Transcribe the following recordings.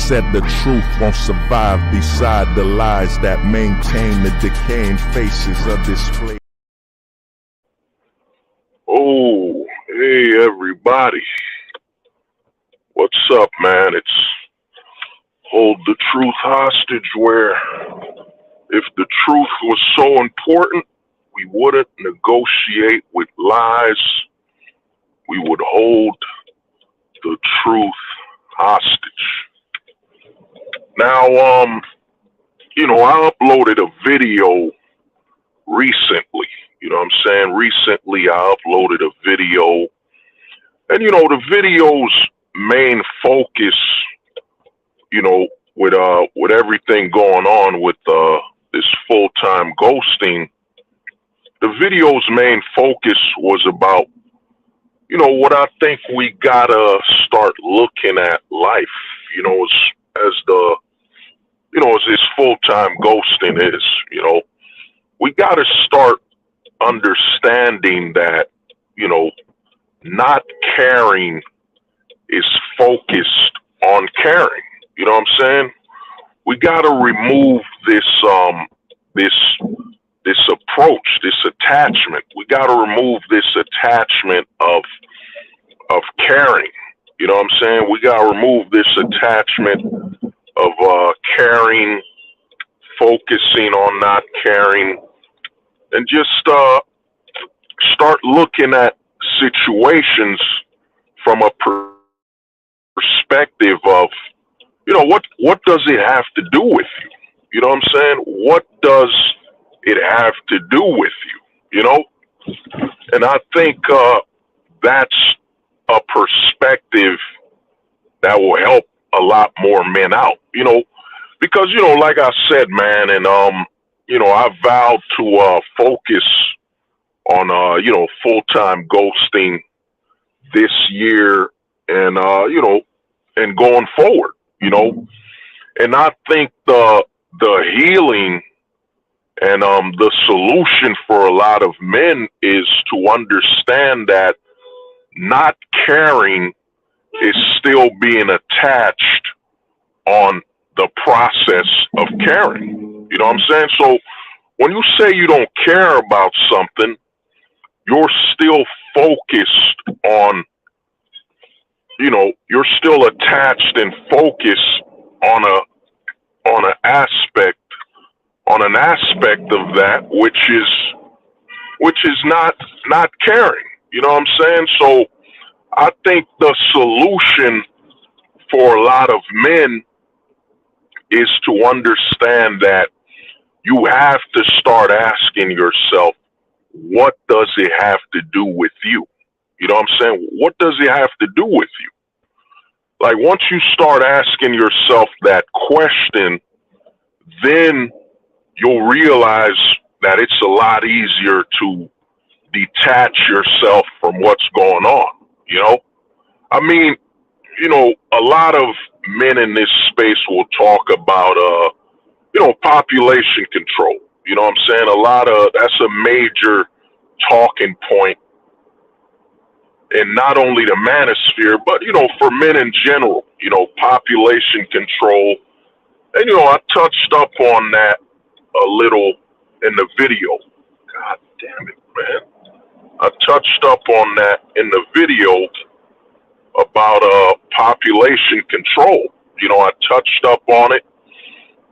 said the truth won't survive beside the lies that maintain the decaying faces of this place. Oh, hey everybody. What's up, man? It's Hold the Truth Hostage, where if the truth was so important, we wouldn't negotiate with lies. We would hold the truth hostage. Now, I uploaded a video recently. You know what I'm saying? Recently, I uploaded a video. And, the video's main focus, with everything going on with this full-time ghosting, the video's main focus was about, what I think we gotta start looking at life, as this full-time ghosting is, we gotta start understanding that, not caring is focused on caring. You know what I'm saying? We got to remove this approach, this attachment. We got to remove this attachment of caring. You know what I'm saying? We got to remove this attachment of caring, focusing on not caring, and just start looking at situations from a perspective of, what does it have to do with you? You know what I'm saying? What does it have to do with you? And I think that's a perspective that will help a lot more men out, because, like I said, man, and, I vowed to focus on, full-time ghosting this year and, and going forward. And I think the healing and the solution for a lot of men is to understand that not caring is still being attached on the process of caring. You know what I'm saying? So when you say you don't care about something, you're still focused on, you're still attached and focused on an aspect of that which is not caring. You know what I'm saying? So I think the solution for a lot of men is to understand that you have to start asking yourself, what does it have to do with you? You know what I'm saying? What does it have to do with you? Like, once you start asking yourself that question, then you'll realize that it's a lot easier to detach yourself from what's going on, I mean, a lot of men in this space will talk about, population control. You know what I'm saying? That's a major talking point. And not only the manosphere, but, for men in general, population control. And, I touched up on that a little in the video. God damn it, man. I touched up on that in the video about population control. I touched up on it.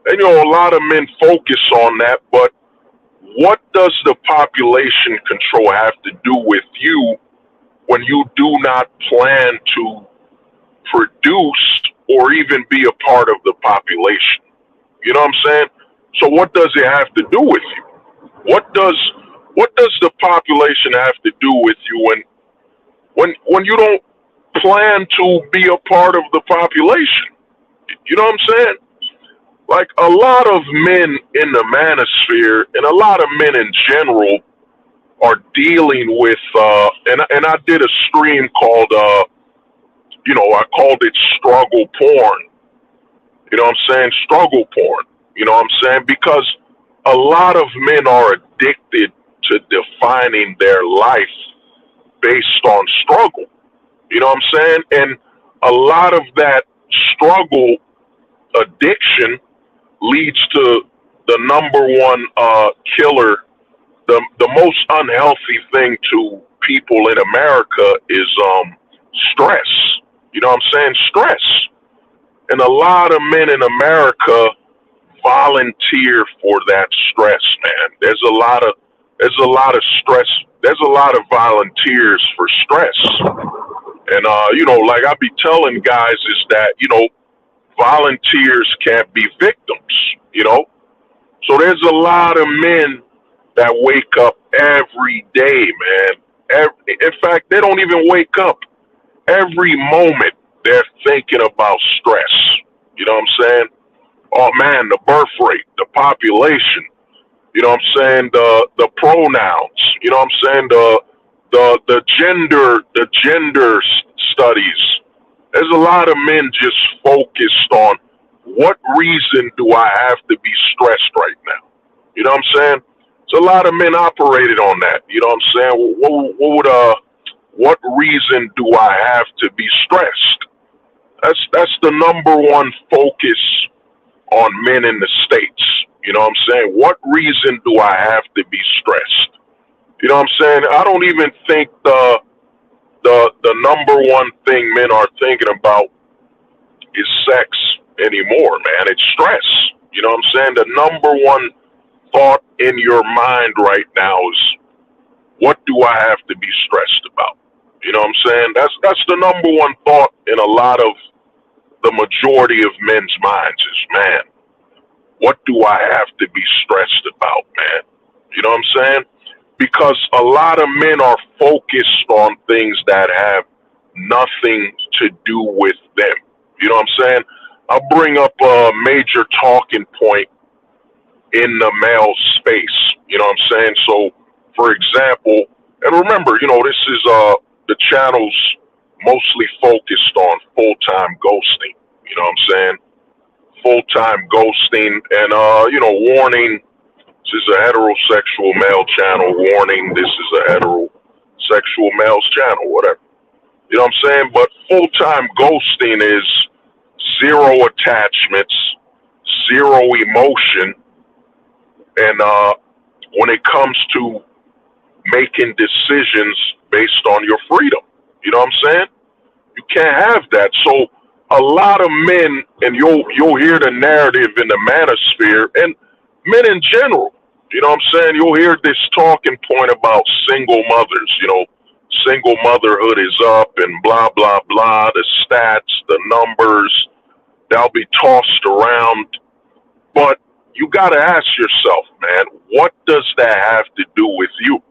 And, a lot of men focus on that, but what does the population control have to do with you when you do not plan to produce or even be a part of the population? You know what I'm saying? So what does it have to do with you? What does the population have to do with you when you don't plan to be a part of the population? You know what I'm saying? Like, a lot of men in the manosphere and a lot of men in general are dealing with, and I did a stream called, I called it struggle porn. You know what I'm saying? Struggle porn. You know what I'm saying? Because a lot of men are addicted to defining their life based on struggle. You know what I'm saying? And a lot of that struggle addiction leads to the number one killer. The most unhealthy thing to people in America is stress. You know what I'm saying? Stress. And a lot of men in America volunteer for that stress, man. There's a lot of stress. There's a lot of volunteers for stress. And like I be telling guys is that, volunteers can't be victims. So there's a lot of men that wake up every day, man. In fact, they don't even wake up. Every moment they're thinking about stress. You know what I'm saying? Oh man, the birth rate, the population, you know what I'm saying, the pronouns, you know what I'm saying, the gender studies. There's a lot of men just focused on what reason do I have to be stressed right now? You know what I'm saying? So a lot of men operated on that. You know what I'm saying? What reason do I have to be stressed? That's the number one focus on men in the States. You know what I'm saying? What reason do I have to be stressed? You know what I'm saying? I don't even think the number one thing men are thinking about is sex anymore, man. It's stress. You know what I'm saying? The number one thought in your mind right now is, what do I have to be stressed about? You know what I'm saying? That's the number one thought in a lot of the majority of men's minds is, man, what do I have to be stressed about, man? You know what I'm saying? Because a lot of men are focused on things that have nothing to do with them. You know what I'm saying? I'll bring up a major talking point in the male space. You know what I'm saying? So, for example, and remember, this is the channel's mostly focused on full-time ghosting. You know what I'm saying? Full-time ghosting and, warning, this is a heterosexual male channel. Warning, this is a heterosexual male's channel, whatever. You know what I'm saying? But full-time ghosting is zero attachments, zero emotion, and when it comes to making decisions based on your freedom. You know what I'm saying? You can't have that. So a lot of men, and you'll hear the narrative in the manosphere, and men in general, you know what I'm saying? You'll hear this talking point about single mothers, single motherhood is up and blah, blah, blah, the stats, the numbers, they'll be tossed around. But you got to ask yourself, man, what does that have to do with you?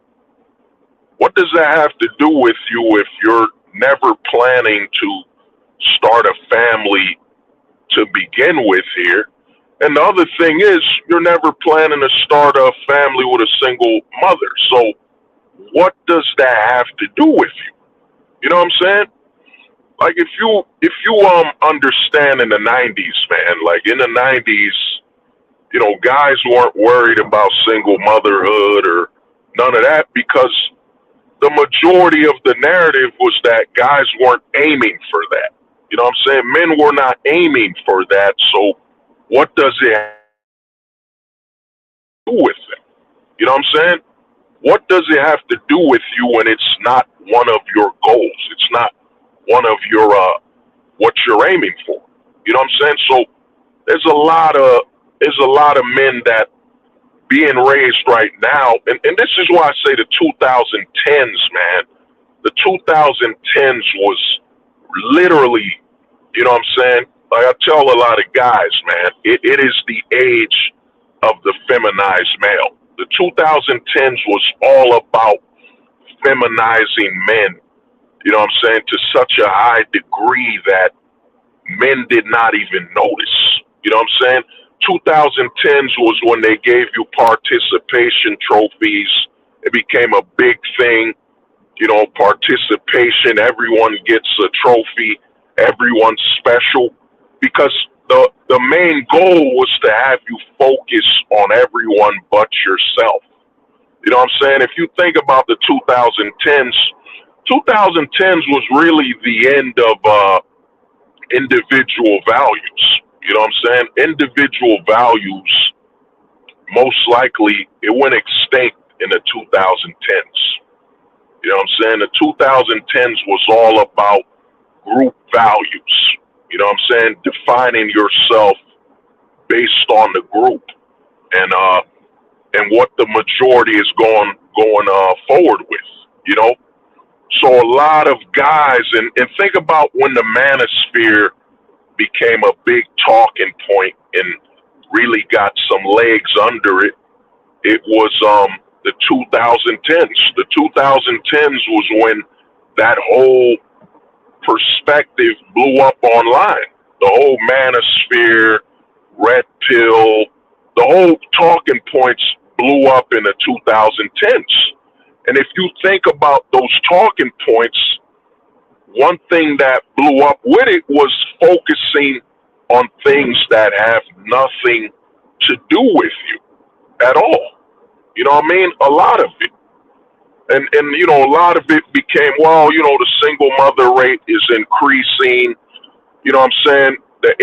What does that have to do with you if you're never planning to start a family to begin with here? And the other thing is, you're never planning to start a family with a single mother. So what does that have to do with you? You know what I'm saying? Like if you understand in the 90s, man, like in the 90s, guys weren't worried about single motherhood or none of that because the majority of the narrative was that guys weren't aiming for that. You know what I'm saying? Men were not aiming for that. So what does it have to do with it? You know what I'm saying? What does it have to do with you when it's not one of your goals? It's not one of your what you're aiming for. You know what I'm saying? So there's a lot of men that being raised right now, and this is why I say the 2010s, man. The 2010s was literally, you know what I'm saying? Like I tell a lot of guys, man, it is the age of the feminized male. The 2010s was all about feminizing men, you know what I'm saying, to such a high degree that men did not even notice. You know what I'm saying? 2010s was when they gave you participation trophies. It became a big thing, participation. Everyone gets a trophy. Everyone's special because the main goal was to have you focus on everyone but yourself. You know what I'm saying? If you think about the 2010s was really the end of individual values. You know what I'm saying? Individual values, most likely, it went extinct in the 2010s. You know what I'm saying? The 2010s was all about group values. You know what I'm saying? Defining yourself based on the group and what the majority is going forward with. You know, so a lot of guys and think about when the manosphere became a big talking point and really got some legs under it. It was the 2010s. The 2010s was when that whole perspective blew up online. The whole manosphere, red pill, the whole talking points blew up in the 2010s. And if you think about those talking points, one thing that blew up with it was focusing on things that have nothing to do with you at all. You know what I mean? A lot of it. And you know, a lot of it became, well, you know, the single mother rate is increasing. You know what I'm saying? The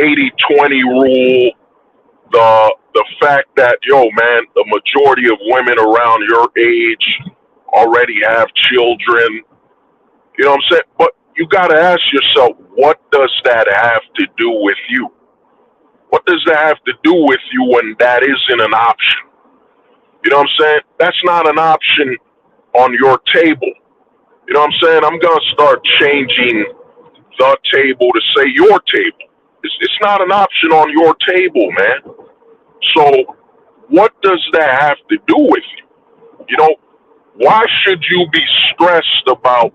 80-20 rule, the fact that, yo, man, the majority of women around your age already have children. You know what I'm saying? But you got to ask yourself, what does that have to do with you? What does that have to do with you when that isn't an option? You know what I'm saying? That's not an option on your table. You know what I'm saying? I'm going to start changing the table to say your table. It's not an option on your table, man. So what does that have to do with you? You know, why should you be stressed about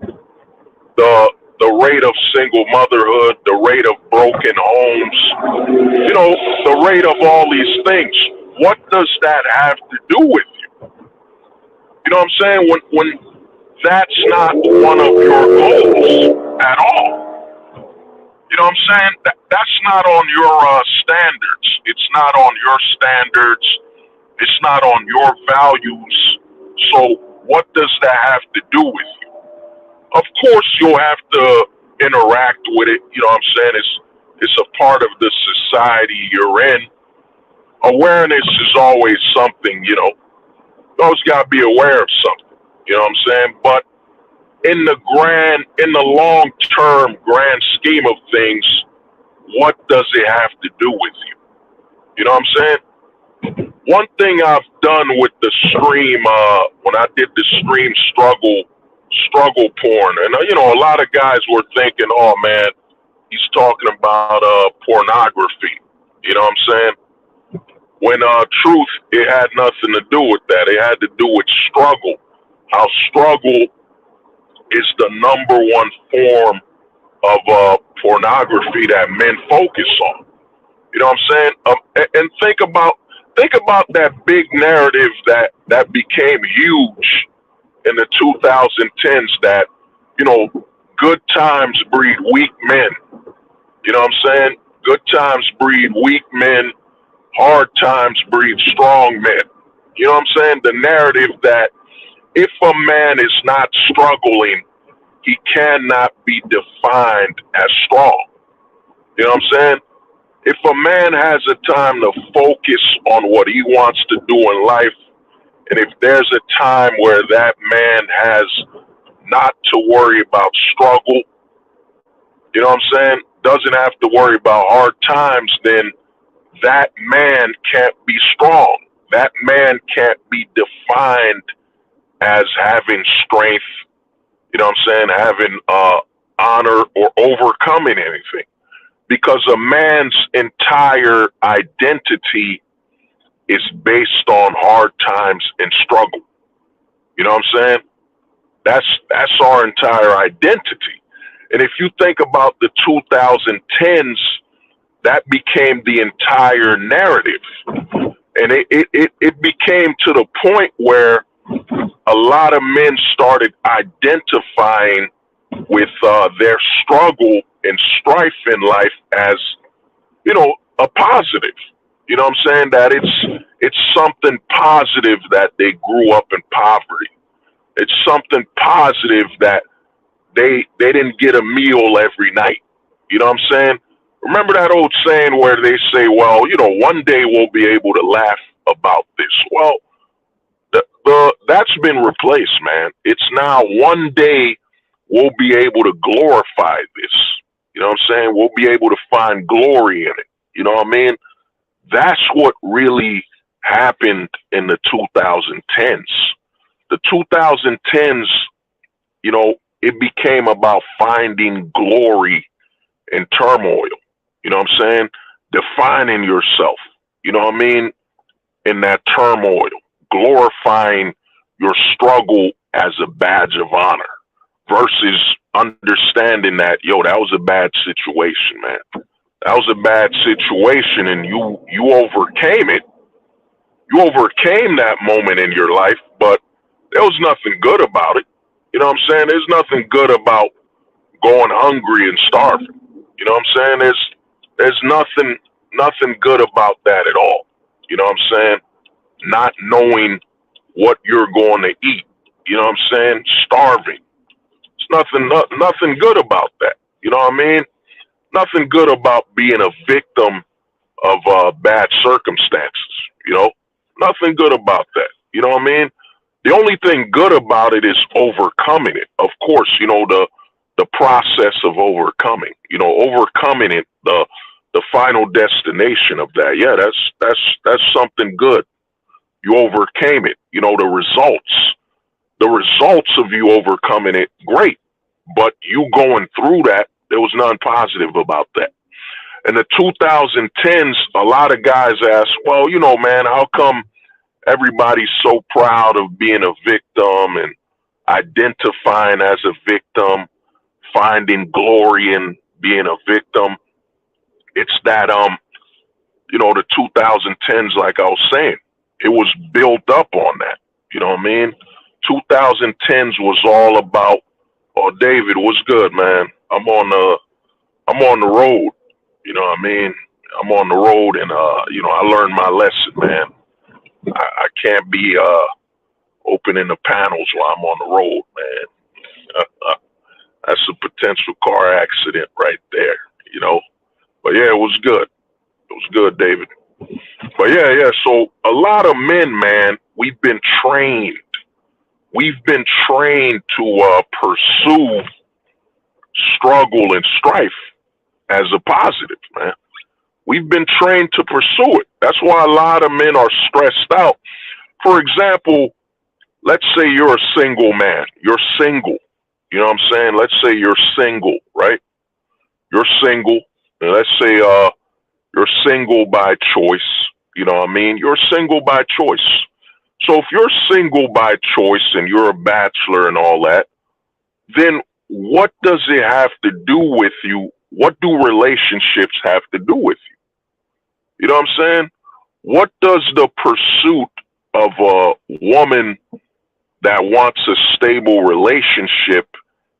the rate of single motherhood, the rate of broken homes, you know, the rate of all these things? What does that have to do with you? You know what I'm saying? When that's not one of your goals at all. You know what I'm saying? That's not on your standards. It's not on your standards. It's not on your values. So what does that have to do with you? Of course, you'll have to interact with it. You know what I'm saying? It's a part of the society you're in. Awareness is always something, you know. You always got to be aware of something. You know what I'm saying? But in the long-term grand scheme of things, what does it have to do with you? You know what I'm saying? One thing I've done with the stream, when I did the stream struggle porn, and you know, a lot of guys were thinking, oh man, he's talking about pornography. You know what I'm saying? When truth, it had nothing to do with that. It had to do with struggle. How struggle is the number one form of pornography that men focus on. You know what I'm saying? And think about that big narrative that became huge in the 2010s. That, you know, good times breed weak men. You know what I'm saying? Good times breed weak men. Hard times breed strong men. You know what I'm saying? The narrative that if a man is not struggling, he cannot be defined as strong. You know what I'm saying? If a man has a time to focus on what he wants to do in life, and if there's a time where that man has not to worry about struggle, you know what I'm saying, doesn't have to worry about hard times, then that man can't be strong. That man can't be defined as having strength, you know what I'm saying, having honor or overcoming anything. Because a man's entire identity is based on hard times and struggle. You know what I'm saying? That's our entire identity. And if you think about the 2010s, that became the entire narrative. And it became to the point where a lot of men started identifying with their struggle and strife in life as, you know, a positive. You know what I'm saying? That it's something positive that they grew up in poverty. It's something positive that they didn't get a meal every night. You know what I'm saying? Remember that old saying where they say, well, one day we'll be able to laugh about this. Well, that's been replaced, man. It's now one day we'll be able to glorify this. You know what I'm saying? We'll be able to find glory in it. You know what I mean? That's what really happened in the 2010s. The 2010s, it became about finding glory in turmoil. You know what I'm saying? Defining yourself, you know what I mean, in that turmoil, glorifying your struggle as a badge of honor versus understanding that, that was a bad situation, man. That was a bad situation and you overcame it. You overcame that moment in your life, but there was nothing good about it. You know what I'm saying? There's nothing good about going hungry and starving. You know what I'm saying? There's nothing good about that at all. You know what I'm saying? Not knowing what you're going to eat. You know what I'm saying? Starving. It's nothing good about that. You know what I mean? Nothing good about being a victim of bad circumstances. Nothing good about that. You know what I mean? The only thing good about it is overcoming it. Of course, the process of overcoming. Overcoming it, the final destination of that. Yeah, that's something good. You overcame it. The results of you overcoming it, great. But you going through that, there was nothing positive about that. In the 2010s, a lot of guys ask, well, man, how come everybody's so proud of being a victim and identifying as a victim, finding glory in being a victim? It's that, the 2010s, like I was saying, it was built up on that. You know what I mean? 2010s was all about, oh, David, what's good, man? I'm on the road. You know what I mean? I'm on the road and, I learned my lesson, man. I can't be opening the panels while I'm on the road, man. That's a potential car accident right there, But yeah, it was good. It was good, David. But yeah. So a lot of men, man, we've been trained. We've been trained to pursue struggle and strife as a positive, man. We've been trained to pursue it. That's why a lot of men are stressed out. For example, let's say you're a single man. You're single. You know what I'm saying? Let's say you're single, right? You're single. And let's say you're single by choice. You know what I mean? You're single by choice. So if you're single by choice and you're a bachelor and all that, then what does it have to do with you? What do relationships have to do with you? You know what I'm saying? What does the pursuit of a woman that wants a stable relationship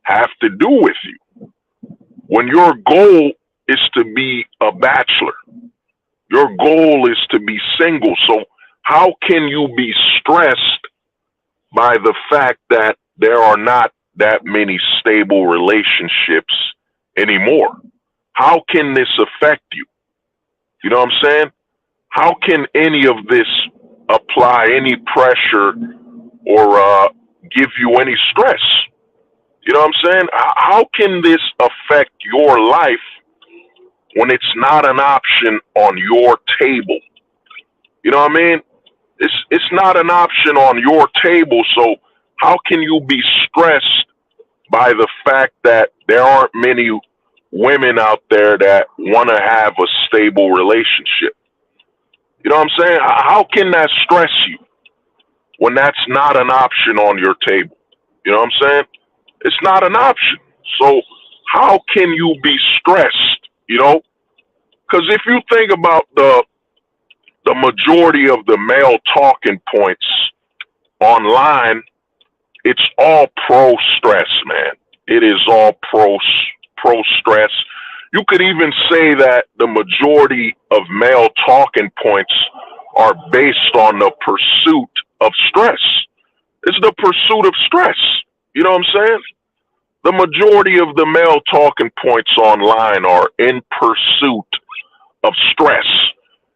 have to do with you? When your goal is to be a bachelor, your goal is to be single. So how can you be stressed by the fact that there are not that many stable relationships anymore? How can this affect you? You know what I'm saying? How can any of this apply any pressure or give you any stress? You know what I'm saying? How can this affect your life when it's not an option on your table? You know what I mean? It's not an option on your table, so how can you be stressed by the fact that there aren't many women out there that want to have a stable relationship? You know what I'm saying? How can that stress you when that's not an option on your table? You know what I'm saying? It's not an option. So how can you be stressed, Because if you think about the majority of the male talking points online, it's all pro stress, man. It is all pro stress. You could even say that the majority of male talking points are based on the pursuit of stress. It's the pursuit of stress. You know what I'm saying? The majority of the male talking points online are in pursuit of stress.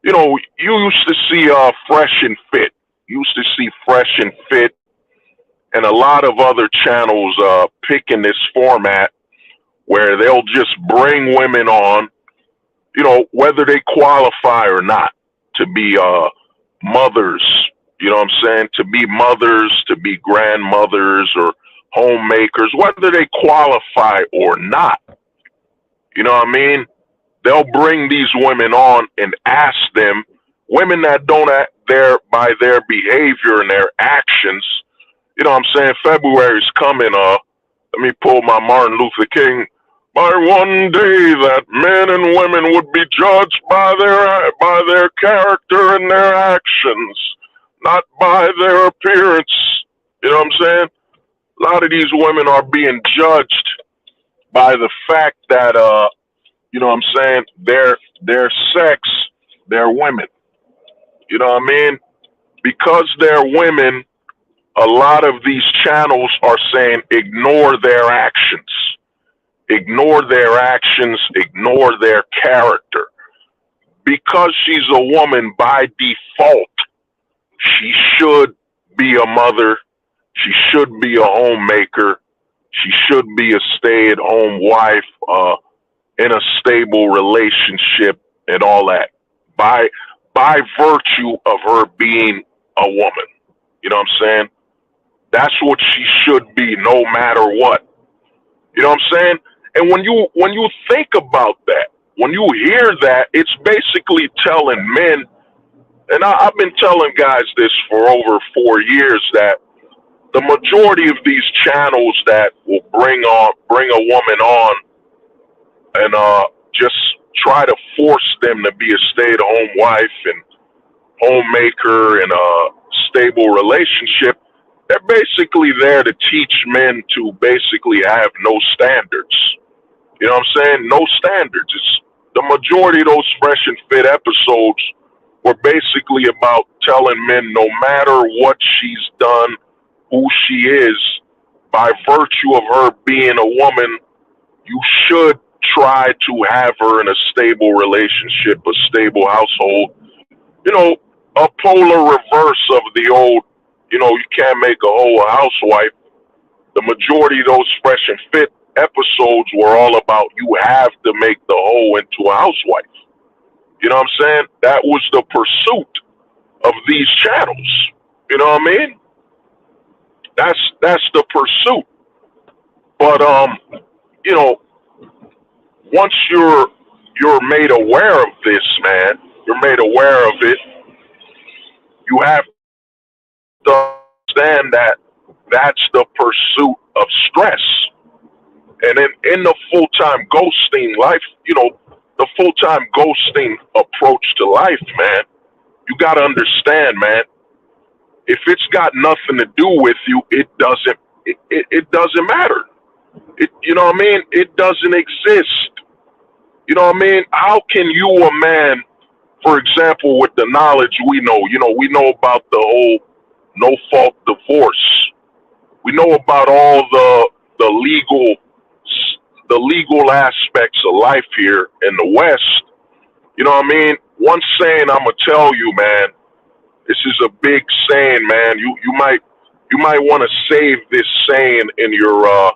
You know, you used to see Fresh and Fit. You used to see Fresh and Fit and a lot of other channels picking this format where they'll just bring women on, you know, whether they qualify or not, to be mothers, you know what I'm saying? To be mothers, to be grandmothers or homemakers, whether they qualify or not. You know what I mean? They'll bring these women on and ask them, women that don't act there by their behavior and their actions. You know what I'm saying? February's coming. Let me pull my Martin Luther King. By one day that men and women would be judged by their character and their actions, not by their appearance. You know what I'm saying? A lot of these women are being judged by the fact that you know what I'm saying, their sex, they're women. You know what I mean? Because they're women, a lot of these channels are saying ignore their actions. Ignore their actions, ignore their character. Because she's a woman by default, she should be a mother, she should be a homemaker, she should be a stay-at-home wife, in a stable relationship and all that. By virtue of her being a woman. You know what I'm saying? That's what she should be no matter what. You know what I'm saying? And when you think about that, when you hear that, it's basically telling men, and I've been telling guys this for over 4 years, that the majority of these channels that will bring a woman on and just try to force them to be a stay-at-home wife and homemaker in a stable relationship, they're basically there to teach men to basically have no standards. You know what I'm saying? No standards. It's the majority of those Fresh and Fit episodes were basically about telling men no matter what she's done, who she is, by virtue of her being a woman, you should try to have her in a stable relationship, a stable household. You know, a polar reverse of the old, you know, you can't make a hoe a housewife. The majority of those Fresh and Fit episodes were all about you have to make the hoe into a housewife. You know what I'm saying? That was the pursuit of these channels. You know what I mean? That's the pursuit. But you know, once you're made aware of this, man, you're made aware of it, you have to understand that that's the pursuit of stress. And in the full-time ghosting life, you know, the full-time ghosting approach to life, man, you got to understand, man, if it's got nothing to do with you, it doesn't matter. You know what I mean? It doesn't exist. You know what I mean? How can you, a man, for example, with the knowledge we know about the whole no-fault divorce. We know about all the legal aspects of life here in the West. You know what I mean? One saying I'm gonna tell you, man. This is a big saying, man. You might want to save this saying in your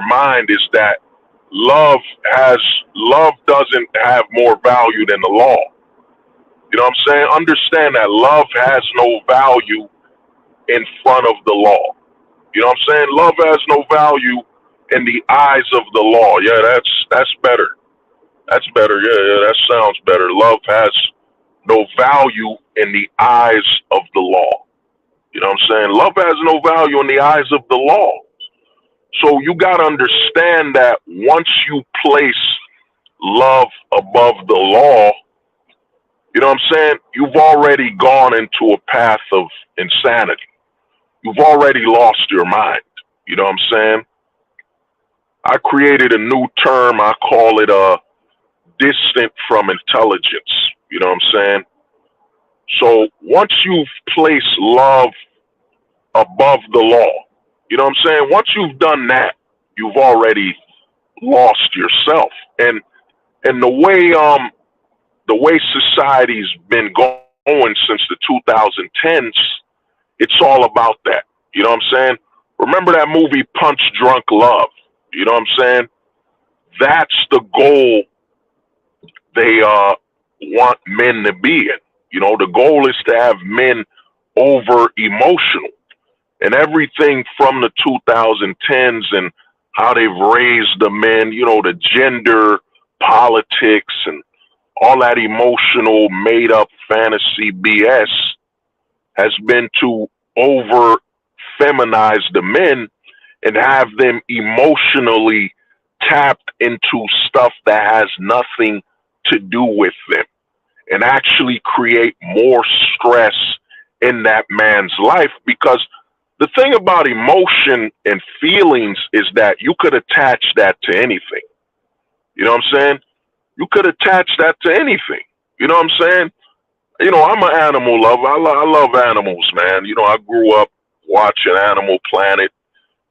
mind. Is that love doesn't have more value than the law. You know what I'm saying? Understand that love has no value in front of the law. You know what I'm saying? Love has no value in the eyes of the law. Yeah, that's better. That's better. Yeah, that sounds better. Love has no value in the eyes of the law. You know what I'm saying? Love has no value in the eyes of the law. So you got to understand that once you place love above the law, you know what I'm saying? You've already gone into a path of insanity. You've already lost your mind. You know what I'm saying? I created a new term. I call it distant from intelligence. You know what I'm saying? So once you've placed love above the law, you know what I'm saying? Once you've done that, you've already lost yourself. And the way society's been going since the 2010s, it's all about that. You know what I'm saying? Remember that movie Punch Drunk Love? You know what I'm saying? That's the goal they want men to be in. You know, the goal is to have men over emotional. And everything from the 2010s and how they've raised the men, you know, the gender politics and all that emotional made up fantasy BS has been to over feminize the men and have them emotionally tapped into stuff that has nothing to do with them and actually create more stress in that man's life. Because the thing about emotion and feelings is that you could attach that to anything. You know what I'm saying? You could attach that to anything. You know what I'm saying? You know, I'm an animal lover. I love animals, man. You know, I grew up watching Animal Planet.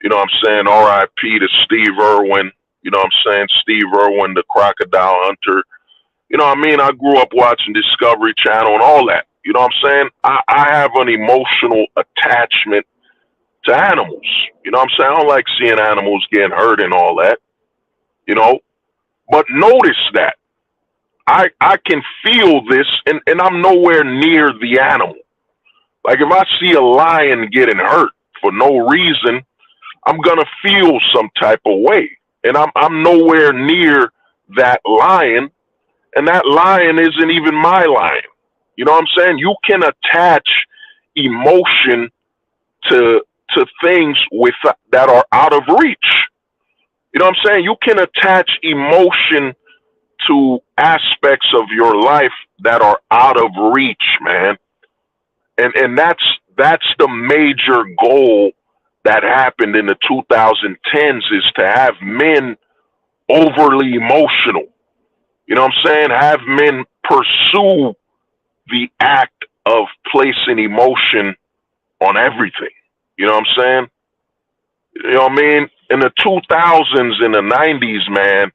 You know what I'm saying? R.I.P. to Steve Irwin. You know what I'm saying? Steve Irwin, the crocodile hunter. You know what I mean? I grew up watching Discovery Channel and all that. You know what I'm saying? I have an emotional attachment to animals. You know what I'm saying? I don't like seeing animals getting hurt and all that. You know? But notice that. I can feel this, and I'm nowhere near the animal. Like if I see a lion getting hurt for no reason, I'm gonna feel some type of way, and I'm nowhere near that lion, and that lion isn't even my lion. You know what I'm saying? You can attach emotion to things with that are out of reach. You know what I'm saying? You can attach emotion to aspects of your life that are out of reach, man. And that's the major goal that happened in the 2010s, is to have men overly emotional. You know what I'm saying? Have men pursue the act of placing emotion on everything. You know what I'm saying? You know what I mean? In the 2000s, in the 90s, man,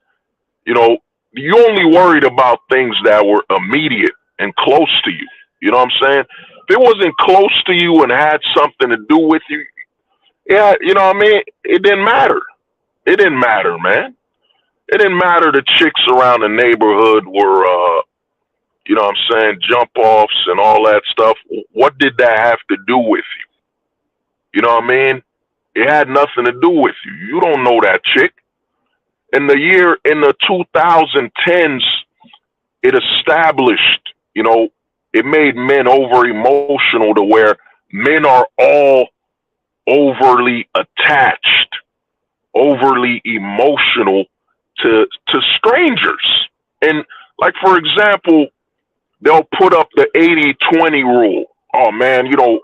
you know, you only worried about things that were immediate and close to you. You know what I'm saying? If it wasn't close to you and had something to do with you, yeah, you know what I mean? It didn't matter. It didn't matter, man. It didn't matter the chicks around the neighborhood were, you know what I'm saying, jump offs and all that stuff. What did that have to do with you? You know what I mean? It had nothing to do with you. You don't know that chick. In the 2010s, it established, you know, it made men over emotional to where men are all overly attached, overly emotional to strangers. And like, for example, they'll put up the 80-20 rule. Oh man, you know,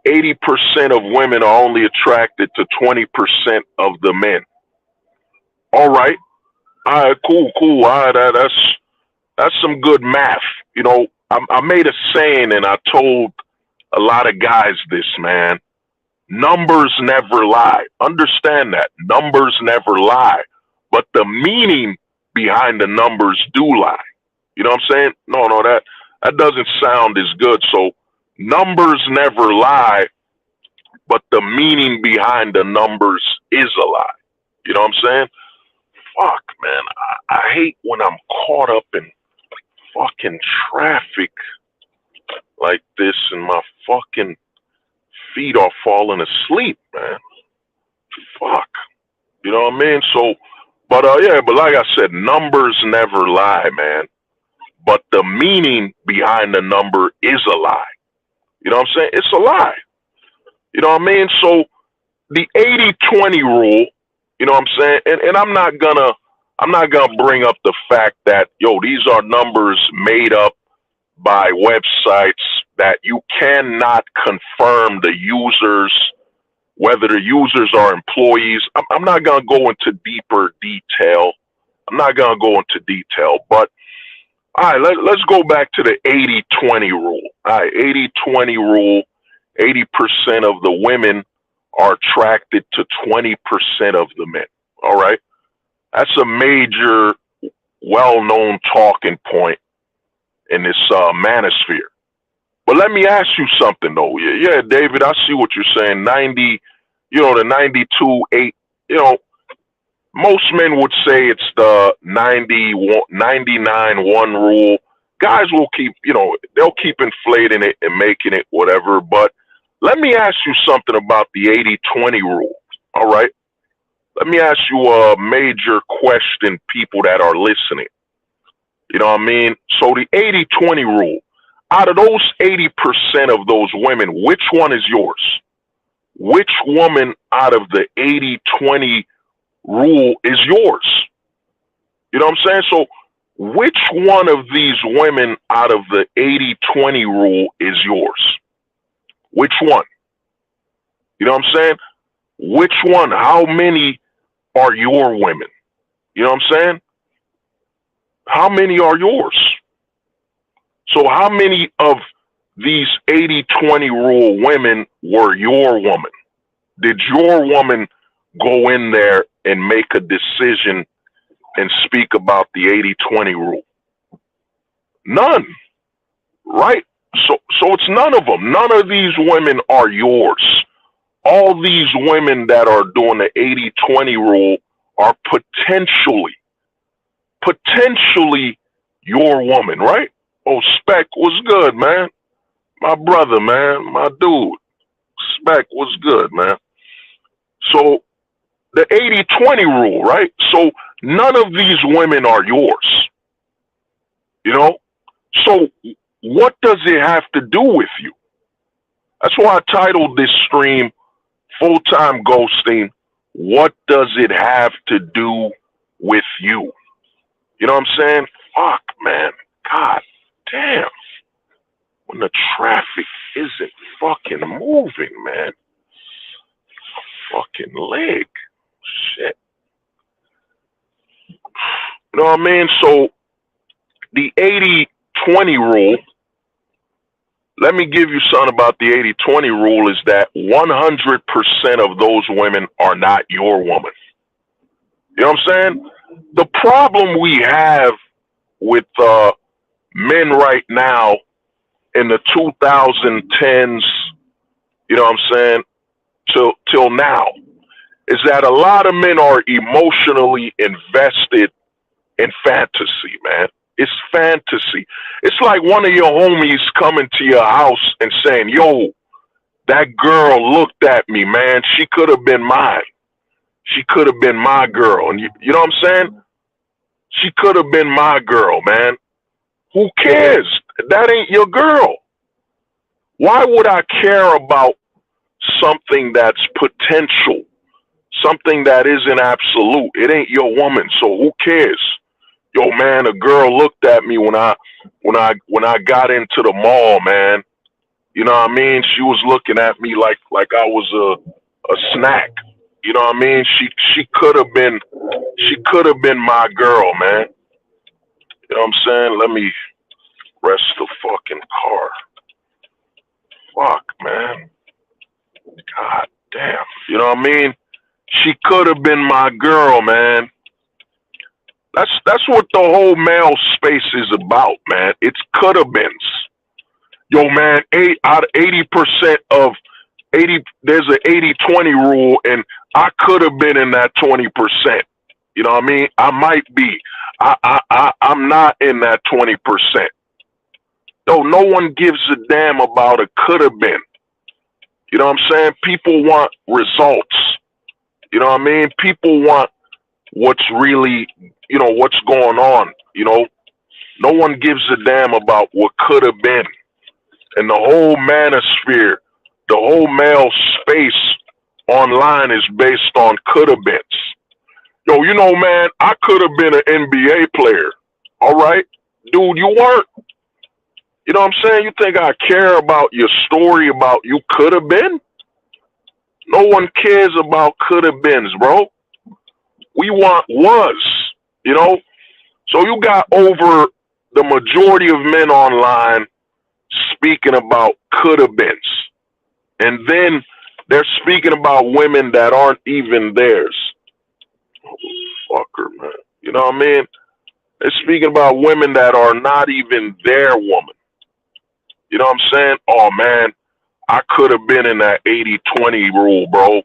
80% of women are only attracted to 20% of the men. All right. All right, cool. All right, that's some good math. You know, I made a saying and I told a lot of guys this, man. Numbers never lie. Understand that. Numbers never lie. But the meaning behind the numbers do lie. You know what I'm saying? No, that doesn't sound as good. So numbers never lie, but the meaning behind the numbers is a lie. You know what I'm saying? Fuck, man. I hate when I'm caught up in fucking traffic like this and my fucking feet are falling asleep, man. Fuck. You know what I mean? So, but like I said, numbers never lie, man. But the meaning behind the number is a lie. You know what I'm saying? It's a lie. You know what I mean? So the 80-20 rule, you know what I'm saying? And I'm not gonna bring up the fact that, these are numbers made up by websites that you cannot confirm the users, whether the users are employees. I'm not gonna go into deeper detail. But all right, let's go back to the 80-20 rule. All right, 80-20 rule, 80% of the women are attracted to 20% of the men. All right. That's a major, well-known talking point in this manosphere. But let me ask you something, though. Yeah, David, I see what you're saying. 90, the 92-8, most men would say it's the 99-1 rule. Guys will keep, they'll keep inflating it and making it whatever. But let me ask you something about the 80-20 rule. All right. Let me ask you a major question, people that are listening. You know what I mean? So the 80-20 rule, out of those 80% of those women, which one is yours? Which woman out of the 80-20 rule is yours? You know what I'm saying? So which one of these women out of the 80-20 rule is yours? Which one? You know what I'm saying? Which one? How many are your women? You know what I'm saying? How many are yours? So how many of these 80-20 rule women were your woman? Did your woman go in there and make a decision and speak about the 80-20 rule? None, right? So it's none of them. None of these women are yours. All these women that are doing the 80-20 rule are potentially your woman, right? Oh, Spec was good, man. My brother, man. My dude. Spec was good, man. So the 80-20 rule, right? So none of these women are yours. You know? So what does it have to do with you? That's why I titled this stream Full-Time Ghosting. What does it have to do with you? You know what I'm saying? Fuck, man. God damn. When the traffic isn't fucking moving, man. Fucking leg. Shit. You know what I mean? So the 80-20 rule, let me give you something about the 80-20 rule, is that 100% of those women are not your woman. You know what I'm saying? The problem we have with men right now in the 2010s, you know what I'm saying, till now, is that a lot of men are emotionally invested in fantasy, man. It's fantasy. It's like one of your homies coming to your house and saying, yo, that girl looked at me, man. She could have been mine. She could have been my girl. And you know what I'm saying? She could have been my girl, man. Who cares? That ain't your girl. Why would I care about something that's potential? Something that isn't absolute. It ain't your woman, so who cares? Yo, man, a girl looked at me when I got into the mall, man. You know what I mean? She was looking at me like I was a snack. You know what I mean? She could have been my girl, man. You know what I'm saying? Let me rest the fucking car. Fuck, man. God damn. You know what I mean? She could have been my girl, man. That's what the whole male space is about, man. It's could have beens. Yo, man, 80% of 80, there's an 80-20 rule, and I could have been in that 20%. You know what I mean? I might be. I'm not in that 20%. No one gives a damn about a could have been. You know what I'm saying? People want results. You know what I mean? People want what's really, what's going on. No one gives a damn about what could have been. And the whole manosphere, the whole male space online is based on could have beens. Yo, man, I could have been an NBA player. All right? Dude, you weren't. You know what I'm saying? You think I care about your story about you could have been? No one cares about could have beens, bro. We want was, So you got over the majority of men online speaking about could have beens. And then They're speaking about women that aren't even theirs. Fucker, man. You know what I mean? They're speaking about women that are not even their woman. You know what I'm saying? Oh, man, I could have been in that 80-20 rule, bro.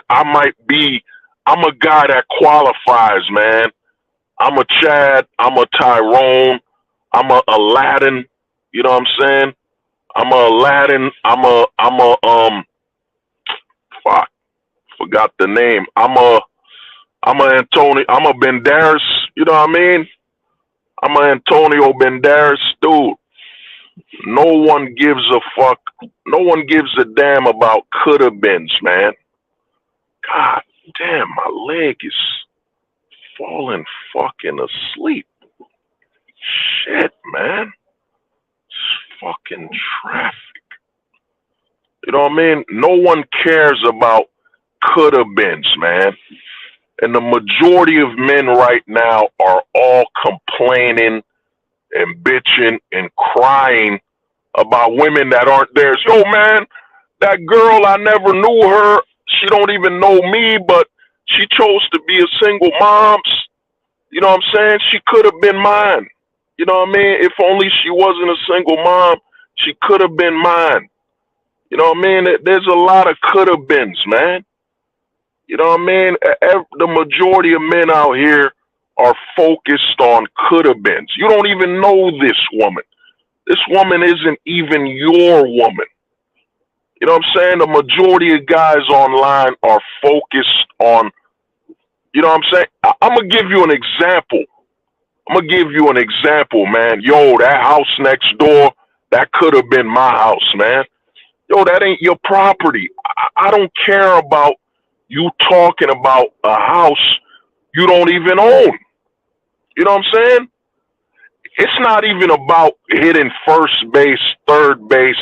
I might be, I'm a guy that qualifies, man. I'm a Chad. I'm a Tyrone. I'm a Aladdin. You know what I'm saying? I'm a Aladdin. Fuck, forgot the name. I'm a Antonio. I'm a Banderas. You know what I mean? I'm a Antonio Banderas, dude. No one gives a fuck. No one gives a damn about coulda beens, man. God damn, my leg is falling fucking asleep. Shit, man. It's fucking traffic. You know what I mean? No one cares about coulda beens, man. And the majority of men right now are all complaining and bitching and crying about women that aren't theirs. Yo, man, that girl, I never knew her. She don't even know me, but she chose to be a single mom. You know what I'm saying? She could have been mine. You know what I mean? If only she wasn't a single mom, she could have been mine. You know what I mean? There's a lot of could have beens, man. You know what I mean? The majority of men out here are focused on could have beens. You don't even know this woman. This woman isn't even your woman. You know what I'm saying? The majority of guys online are focused on, you know what I'm saying? I'm going to give you an example. Man. Yo, that house next door, that could have been my house, man. Yo, that ain't your property. I don't care about you talking about a house you don't even own. You know what I'm saying? It's not even about hitting first base, third base.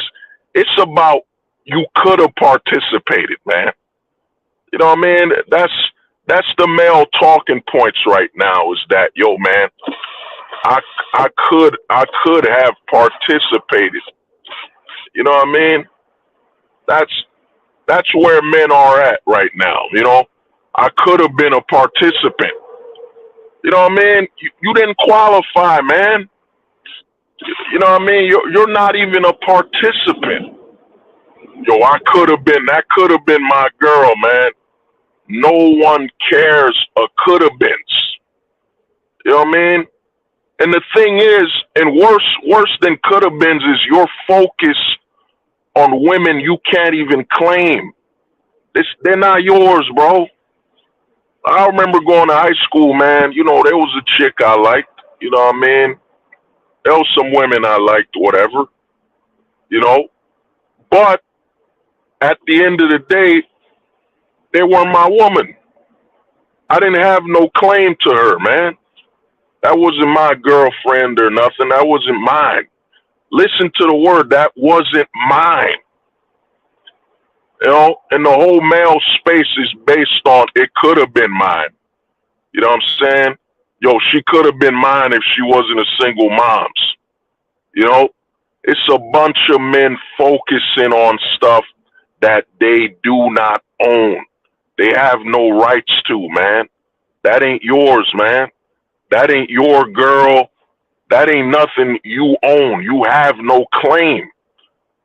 It's about you could have participated, man. You know what I mean? That's the male talking points right now is that, yo, man, I could have participated. You know what I mean? That's where men are at right now, you know? I could have been a participant. You know what I mean? You didn't qualify, man. You know what I mean? You're not even a participant. Yo, that could have been my girl, man. No one cares a could have been. You know what I mean? And the thing is, and worse than could have beens is your focus on women you can't even claim. They're not yours, bro. I remember going to high school, man. You know, there was a chick I liked. You know what I mean? There was some women I liked, whatever. You know? But at the end of the day, they weren't my woman. I didn't have no claim to her, man. That wasn't my girlfriend or nothing. That wasn't mine. Listen to the word. That wasn't mine. You know, and the whole male space is based on it could have been mine. You know what I'm saying? Yo, she could have been mine if she wasn't a single mom. You know, it's a bunch of men focusing on stuff that they do not own. They have no rights to, man. That ain't yours, man. That ain't your girl. That ain't nothing you own. You have no claim.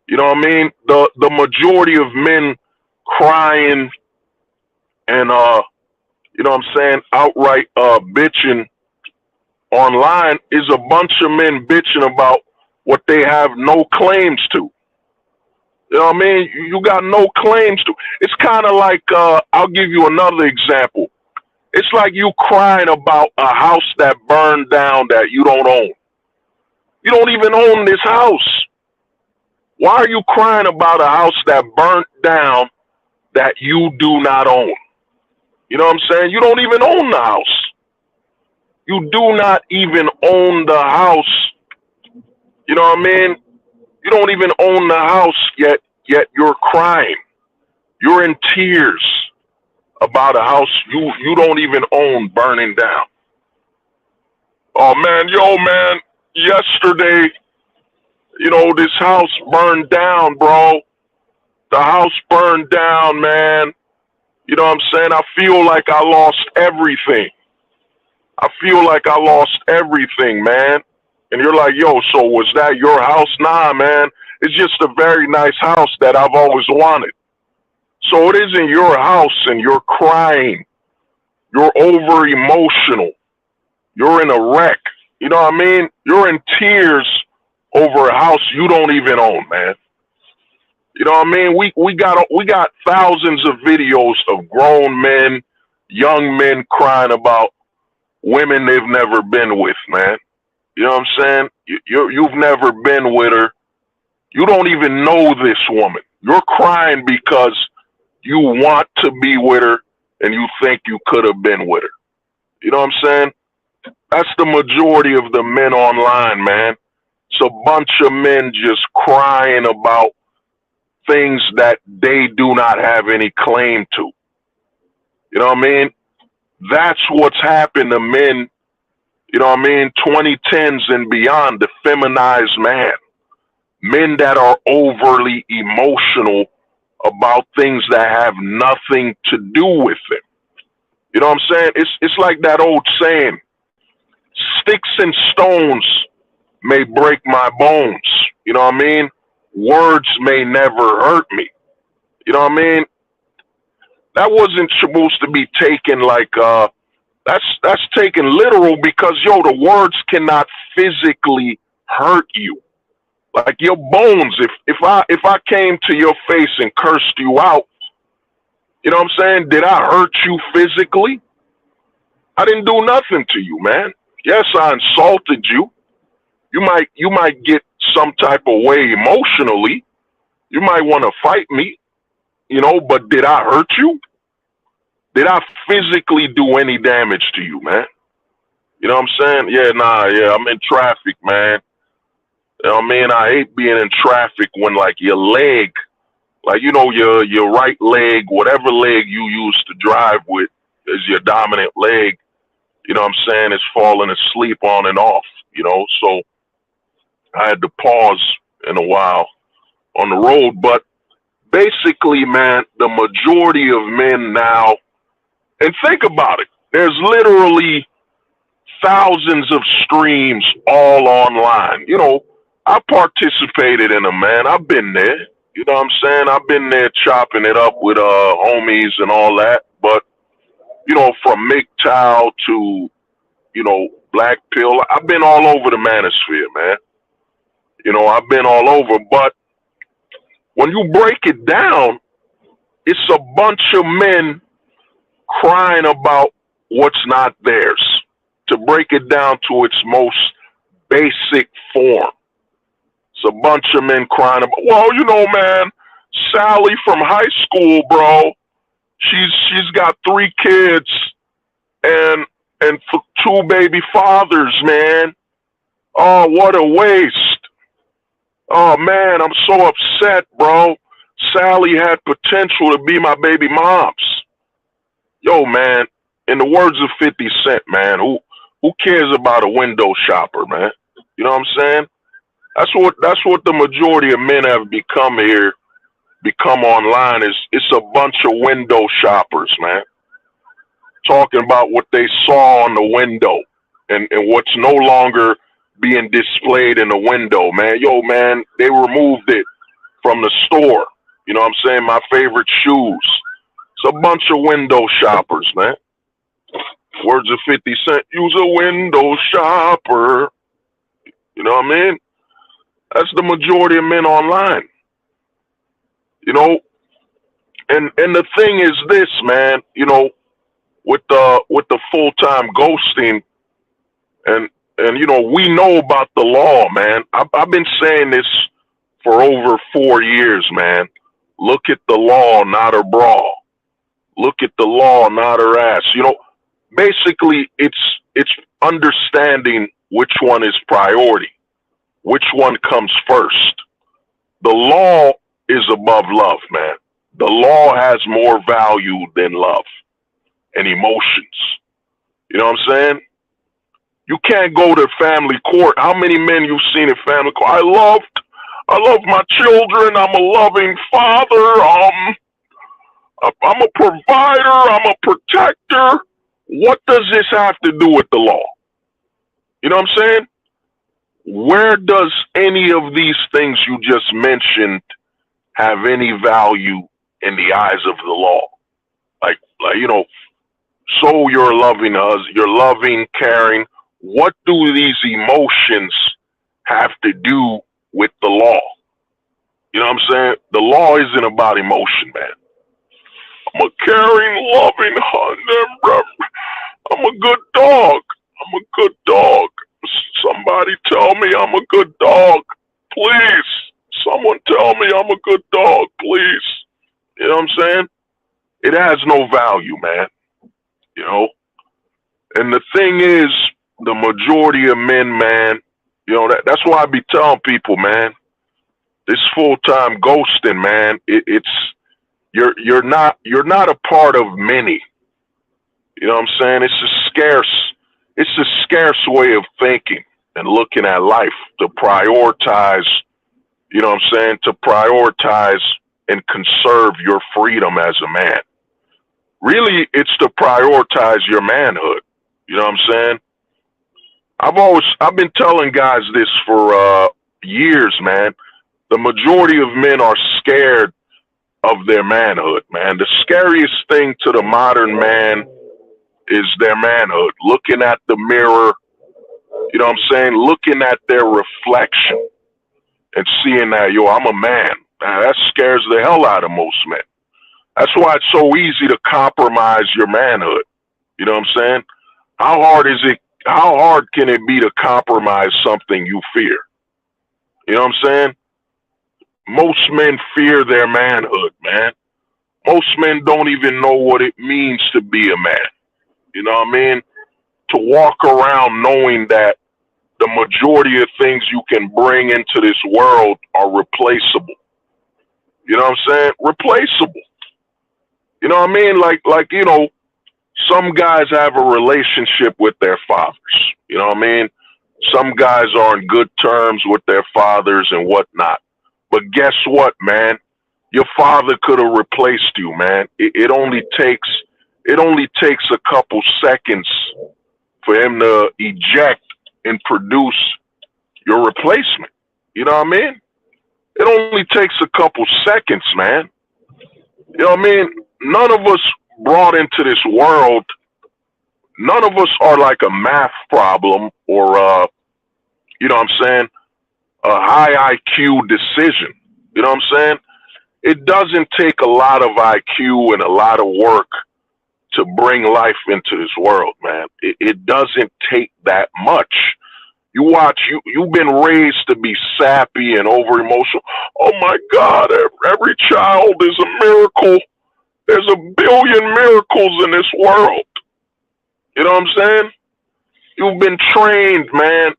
You know what I mean? The majority of men crying and you know what I'm saying, outright bitching online is a bunch of men bitching about what they have no claims to. You know what I mean? You got no claims to. It's kind of like I'll give you another example. It's like you crying about a house that burned down that you don't own. You don't even own this house. Why are you crying about a house that burnt down that you do not own? You know what I'm saying? You don't even own the house. You do not even own the house. You know what I mean? You don't even own the house yet you're crying. You're in tears about a house you don't even own burning down. Oh man, yo man, yesterday, you know, this house burned down, bro. The house burned down, man. You know what I'm saying? I feel like I lost everything. I feel like I lost everything, man. And you're like, yo, so was that your house? Nah, man. It's just a very nice house that I've always wanted. So it isn't your house and you're crying. You're over emotional. You're in a wreck. You know what I mean? You're in tears over a house you don't even own, man. You know what I mean? We got thousands of videos of grown men, young men crying about women they've never been with, man. You know what I'm saying? You've never been with her. You don't even know this woman. You're crying because you want to be with her and you think you could have been with her. You know what I'm saying? That's the majority of the men online, man. It's a bunch of men just crying about things that they do not have any claim to. You know what I mean? That's what's happened to men, you know what I mean, 2010s and beyond, the feminized man. Men that are overly emotional about things that have nothing to do with them. You know what I'm saying? It's like that old saying, sticks and stones may break my bones. You know what I mean? Words may never hurt me. You know what I mean? That wasn't supposed to be taken like that's taken literal because yo, the words cannot physically hurt you. Like your bones, if I came to your face and cursed you out, you know what I'm saying? Did I hurt you physically? I didn't do nothing to you, man. Yes, I insulted you. You might get some type of way emotionally. You might want to fight me, you know, but did I hurt you? Did I physically do any damage to you, man? You know what I'm saying? Yeah, I'm in traffic, man. You know what I mean? I hate being in traffic when like your leg, like you know, your right leg, whatever leg you use to drive with is your dominant leg, you know what I'm saying, is falling asleep on and off, you know. So I had to pause in a while on the road. But basically, man, the majority of men now, and think about it, there's literally thousands of streams all online. You know, I participated in them, man. I've been there. You know what I'm saying? I've been there chopping it up with homies and all that. But, you know, from MGTOW to, you know, Black Pill, I've been all over the manosphere, man. You know, I've been all over. But when you break it down, it's a bunch of men crying about what's not theirs. To break it down to its most basic form. It's a bunch of men crying about, well, you know, man, Sally from high school, bro, she's got 3 kids and 2 baby fathers, man. Oh, what a waste. Oh, man, I'm so upset, bro. Sally had potential to be my baby moms. Yo, man, in the words of 50 Cent, man, who cares about a window shopper, man? You know what I'm saying? That's what the majority of men have become online is it's a bunch of window shoppers, man. Talking about what they saw on the window and what's no longer being displayed in the window, man. Yo, man, they removed it from the store. You know what I'm saying? My favorite shoes. It's a bunch of window shoppers, man. Words of 50 Cent, use a window shopper. You know what I mean? That's the majority of men online. You know, and the thing is this, man, you know, with the full-time ghosting and you know, we know about the law, man. I've been saying this for over 4 years, man. Look at the law, not her bra. Look at the law, not her ass. You know, basically it's understanding which one is priority, which one comes first. The law is above love, man. The law has more value than love and emotions. You know what I'm saying? You can't go to family court. How many men you've seen in family court? I love my children. I'm a loving father. I'm a provider. I'm a protector. What does this have to do with the law? You know what I'm saying? Where does any of these things you just mentioned have any value in the eyes of the law? Like so you're loving us, you're loving, caring. What do these emotions have to do with the law? You know what I'm saying? The law isn't about emotion, man. I'm a caring, loving, I'm a good dog. I'm a good dog. Somebody tell me I'm a good dog. Please. Someone tell me I'm a good dog, please. You know what I'm saying? It has no value, man. You know? And the thing is, the majority of men, man, that's why I be telling people, man, this full-time ghosting, man, you're not a part of many. You know what I'm saying? It's a scarce way of thinking and looking at life, to prioritize, you know what I'm saying, to prioritize and conserve your freedom as a man. Really, it's to prioritize your manhood. You know what I'm saying? I've been telling guys this for years, man. The majority of men are scared of their manhood, man. The scariest thing to the modern man is their manhood. Looking at the mirror, you know what I'm saying? Looking at their reflection and seeing that, I'm a man. That scares the hell out of most men. That's why it's so easy to compromise your manhood. You know what I'm saying? How hard can it be to compromise something you fear? You know what I'm saying? Most men fear their manhood, man. Most men don't even know what it means to be a man. You know what I mean? To walk around knowing that the majority of things you can bring into this world are replaceable. You know what I'm saying? Replaceable. You know what I mean? Like, some guys have a relationship with their fathers. You know what I mean? Some guys are on good terms with their fathers and whatnot. But guess what, man? Your father could have replaced you, man. It only takes a couple seconds for him to eject and produce your replacement. You know what I mean? It only takes a couple seconds, man. You know what I mean? None of us brought into this world, none of us are like a math problem or, you know what I'm saying, a high IQ decision. You know what I'm saying? It doesn't take a lot of IQ and a lot of work to bring life into this world, man. It doesn't take that much. You've been raised to be sappy and over emotional. Oh my God, every child is a miracle. There's a billion miracles in this world. You know what I'm saying? You've been trained, man.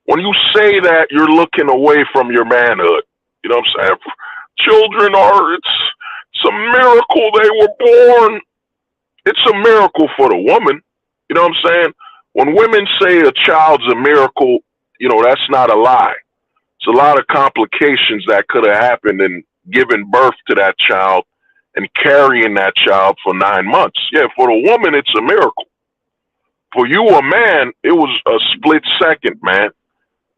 When you say that, you're looking away from your manhood. You know what I'm saying? Children it's a miracle they were born. It's a miracle for the woman. You know what I'm saying? When women say a child's a miracle, that's not a lie. It's a lot of complications that could have happened in giving birth to that child and carrying that child for 9 months. Yeah, for the woman, it's a miracle. For you, a man, it was a split second, man.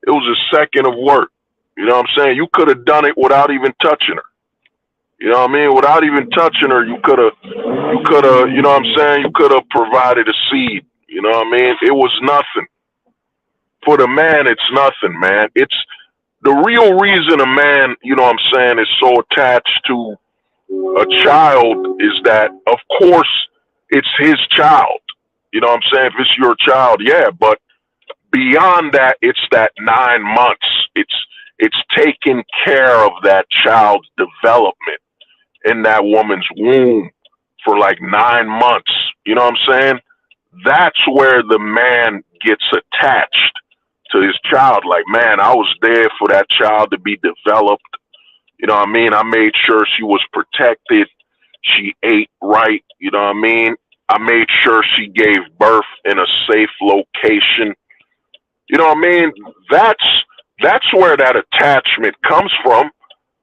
It was a second of work. You know what I'm saying? You could have done it without even touching her. You know what I mean? Without even touching her, you could have, you know what I'm saying? You could have provided a seed. You know what I mean? It was nothing. For the man, it's nothing, man. It's the real reason a man, you know what I'm saying, is so attached to a child is that, of course, it's his child. You know what I'm saying? If it's your child, yeah, but beyond that, it's that 9 months. It's taking care of that child's development in that woman's womb for like 9 months. You know what I'm saying? That's where the man gets attached to his child. Like, man, I was there for that child to be developed. You know what I mean? I made sure she was protected. She ate right. You know what I mean? I made sure she gave birth in a safe location. You know what I mean? That's where that attachment comes from.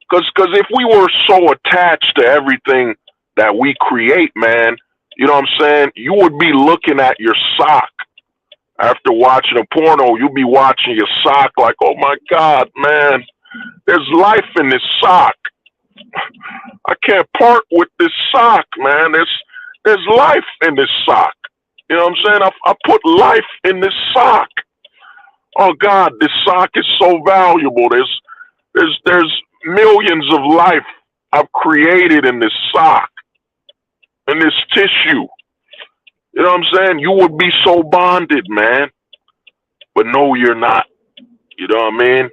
Because if we were so attached to everything that we create, man, you know what I'm saying? You would be looking at your sock after watching a porno. You'd be watching your sock like, oh my God, man, there's life in this sock. I can't part with this sock, man. There's life in this sock. You know what I'm saying? I put life in this sock. Oh God, this sock is so valuable. There's millions of life I've created in this sock, in this tissue. You know what I'm saying? You would be so bonded, man. But no, you're not. You know what I mean?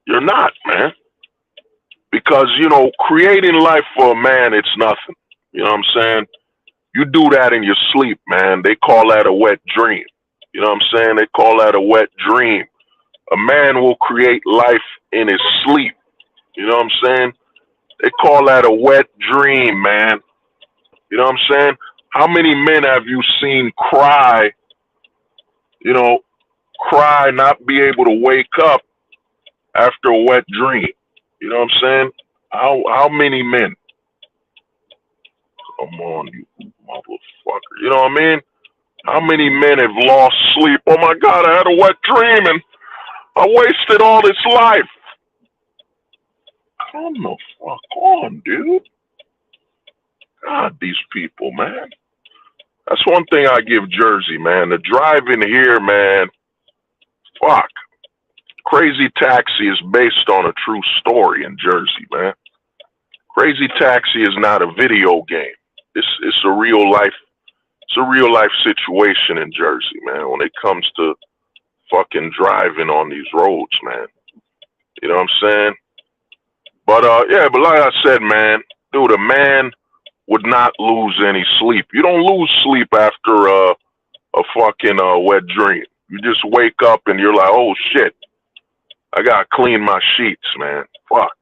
You're not, man. Because, you know, creating life for a man, it's nothing. You know what I'm saying? You do that in your sleep, man. They call that a wet dream. You know what I'm saying? They call that a wet dream. A man will create life in his sleep. You know what I'm saying? They call that a wet dream, man. You know what I'm saying? How many men have you seen cry, you know, cry, not be able to wake up after a wet dream? You know what I'm saying? How many men? Come on, you motherfucker. You know what I mean? How many men have lost sleep? Oh my God, I had a wet dream and I wasted all this life. Come the fuck on, dude. God, these people, man. That's one thing I give Jersey, man. The drive in here, man. Fuck. Crazy Taxi is based on a true story in Jersey, man. Crazy Taxi is not a video game. It's a real life. It's a real life situation in Jersey, man. When it comes to fucking driving on these roads, man. You know what I'm saying? But yeah, but like I said, man, dude, a man would not lose any sleep. You don't lose sleep after a fucking wet dream. You just wake up and you're like, oh shit, I gotta clean my sheets, man. Fuck.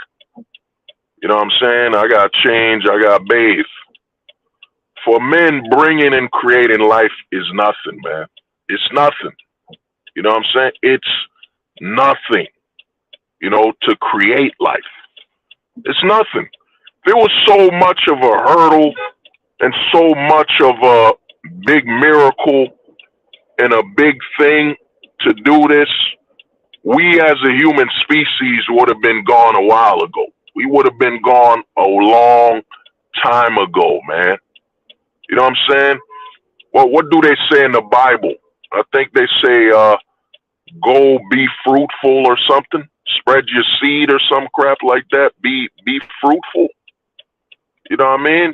You know what I'm saying? I gotta change. I gotta bathe. For men, bringing and creating life is nothing, man. It's nothing. You know what I'm saying? It's nothing, you know, to create life. It's nothing. There was so much of a hurdle and so much of a big miracle and a big thing to do this, we as a human species would have been gone a while ago. We would have been gone a long time ago, man. You know what I'm saying? Well, what do they say in the Bible? I think they say, go be fruitful or something. Spread your seed or some crap like that. Be fruitful. You know what I mean?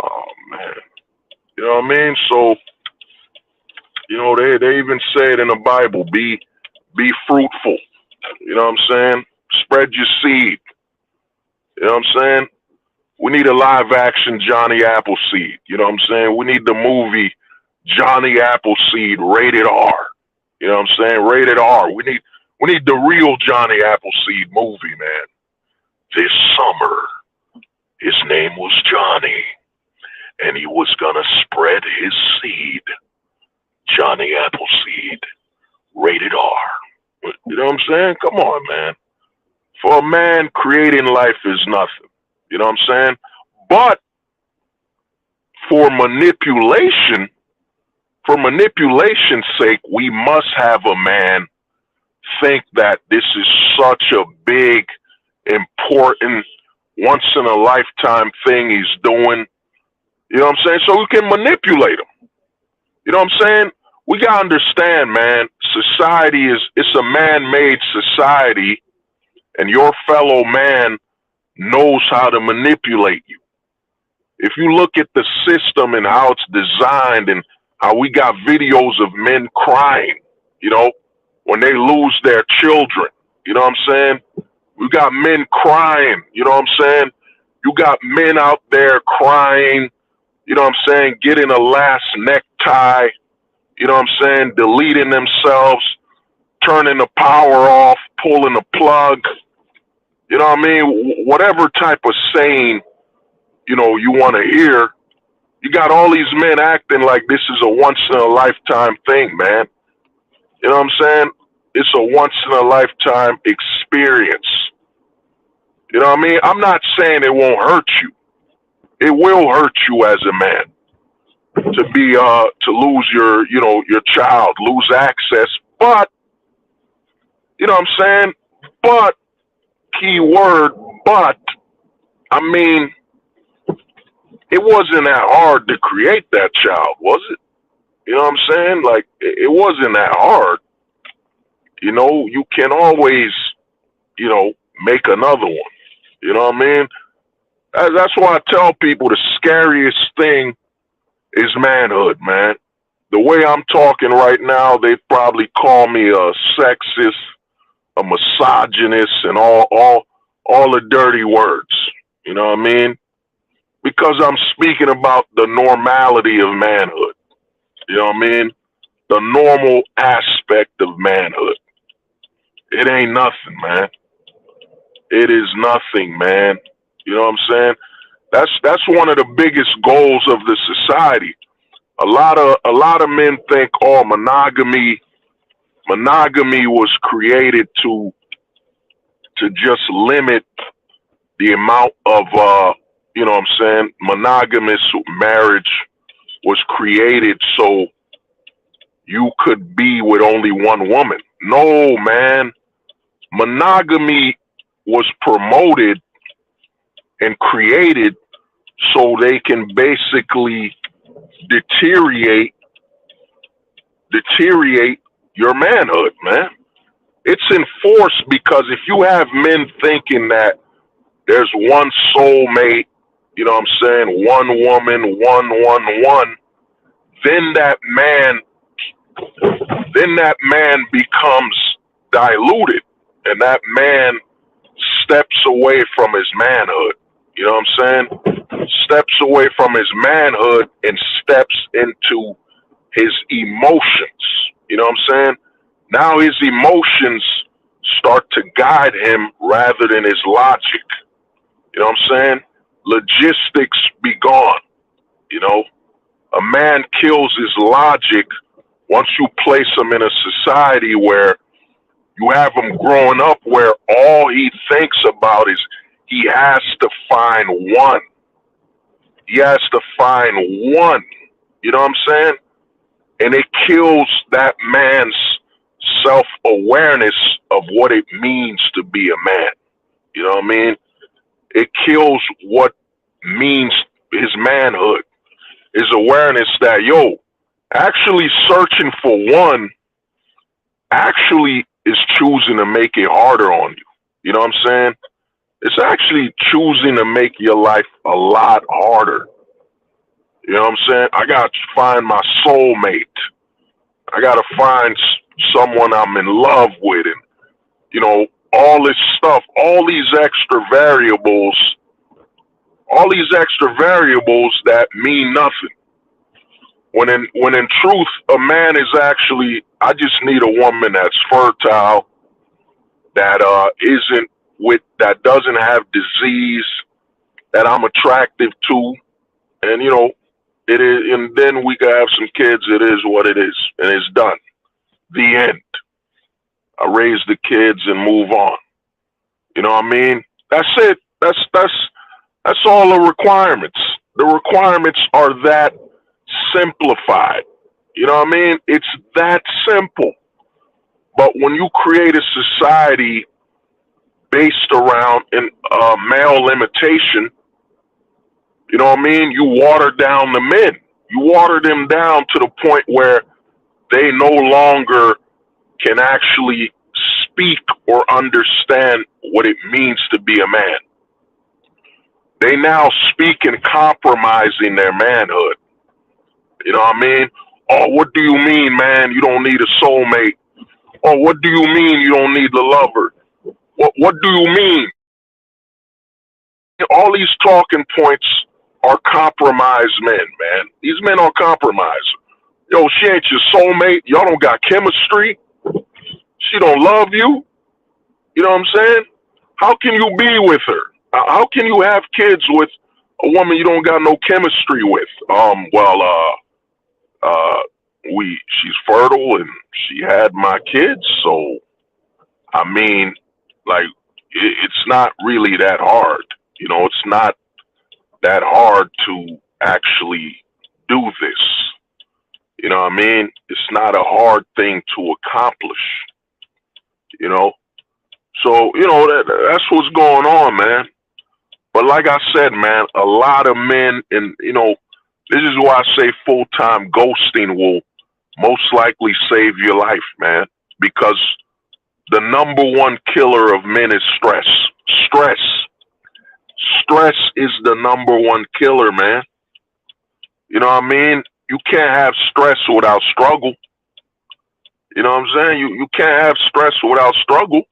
Oh man. You know what I mean? So, you know, they even say it in the Bible, be fruitful. You know what I'm saying? Spread your seed. You know what I'm saying? We need a live action Johnny Appleseed. You know what I'm saying? We need the movie Johnny Appleseed rated R. You know what I'm saying? Rated R. We need the real Johnny Appleseed movie, man. This summer, his name was Johnny, and he was gonna spread his seed. Johnny Appleseed, rated R. You know what I'm saying? Come on, man. For a man, creating life is nothing. You know what I'm saying? But for manipulation's sake, we must have a man think that this is such a big, important, once in a lifetime thing he's doing. You know what I'm saying? So we can manipulate him. You know what I'm saying? We gotta understand, man, society it's a man-made society, and your fellow man knows how to manipulate you. If you look at the system and how it's designed and how we got videos of men crying, you know, when they lose their children, you know what I'm saying? We got men crying, you know what I'm saying? You got men out there crying, you know what I'm saying, getting a last necktie, you know what I'm saying, deleting themselves, turning the power off, pulling the plug, you know what I mean? Whatever type of saying, you know, you want to hear, you got all these men acting like this is a once in a lifetime thing, man. You know what I'm saying? It's a once in a lifetime experience. You know what I mean? I'm not saying it won't hurt you. It will hurt you as a man to be to lose your, you know, your child, lose access. But you know what I'm saying? But key word, but I mean, it wasn't that hard to create that child, was it? You know what I'm saying? Like it wasn't that hard. You know, you can always, you know, make another one. You know what I mean? That's why I tell people the scariest thing is manhood, man. The way I'm talking right now, they'd probably call me a sexist, a misogynist, and all the dirty words. You know what I mean? Because I'm speaking about the normality of manhood. You know what I mean? The normal aspect of manhood. It ain't nothing, man. It is nothing, man. You know what I'm saying? That's one of the biggest goals of the society. A lot of men think, oh, monogamy was created to just limit the amount of you know what I'm saying, monogamous marriage was created so you could be with only one woman. No, man. Monogamy was promoted and created so they can basically deteriorate your manhood, man. It's enforced because if you have men thinking that there's one soulmate, you know what I'm saying, one woman, one, then that man becomes diluted and that man steps away from his manhood. You know what I'm saying? Steps away from his manhood and steps into his emotions. You know what I'm saying? Now his emotions start to guide him rather than his logic. You know what I'm saying? Logistics be gone. You know, a man kills his logic once you place him in a society where you have him growing up where all he thinks about is he has to find one. He has to find one. You know what I'm saying? And it kills that man's self-awareness of what it means to be a man. You know what I mean? It kills what means his manhood, his awareness that, yo, actually searching for one actually is choosing to make it harder on you. You know what I'm saying? It's actually choosing to make your life a lot harder. You know what I'm saying? I got to find my soulmate. I got to find someone I'm in love with. And, you know, all this stuff, all these extra variables that mean nothing. When in truth, a man is actually, I just need a woman that's fertile, that that doesn't have disease, that I'm attractive to, and you know, it is, and then we can have some kids. It is what it is, and it's done. The end. I raise the kids and move on. You know what I mean? That's it. That's all the requirements. The requirements are that simplified. You know what I mean? It's that simple. But when you create a society based around male limitation, you know what I mean? You water down the men. You water them down to the point where they no longer can actually speak or understand what it means to be a man. They now speak in compromising their manhood. You know what I mean? Oh, what do you mean, man? You don't need a soulmate. Oh, what do you mean you don't need the lover? What do you mean? All these talking points are compromised men, man. These men are compromised. Yo, she ain't your soulmate. Y'all don't got chemistry. She don't love you. You know what I'm saying? How can you be with her? How can you have kids with a woman you don't got no chemistry with? she's fertile and she had my kids. So, I mean, like, it's not really that hard. It's not that hard to actually do this. You know what I mean? It's not a hard thing to accomplish, you know? So, that's what's going on, man. But like I said, man, a lot of men, and, this is why I say full-time ghosting will most likely save your life, man. Because the number one killer of men is stress. Stress. Stress is the number one killer, man. You know what I mean? You can't have stress without struggle. You know what I'm saying? You can't have stress without struggle.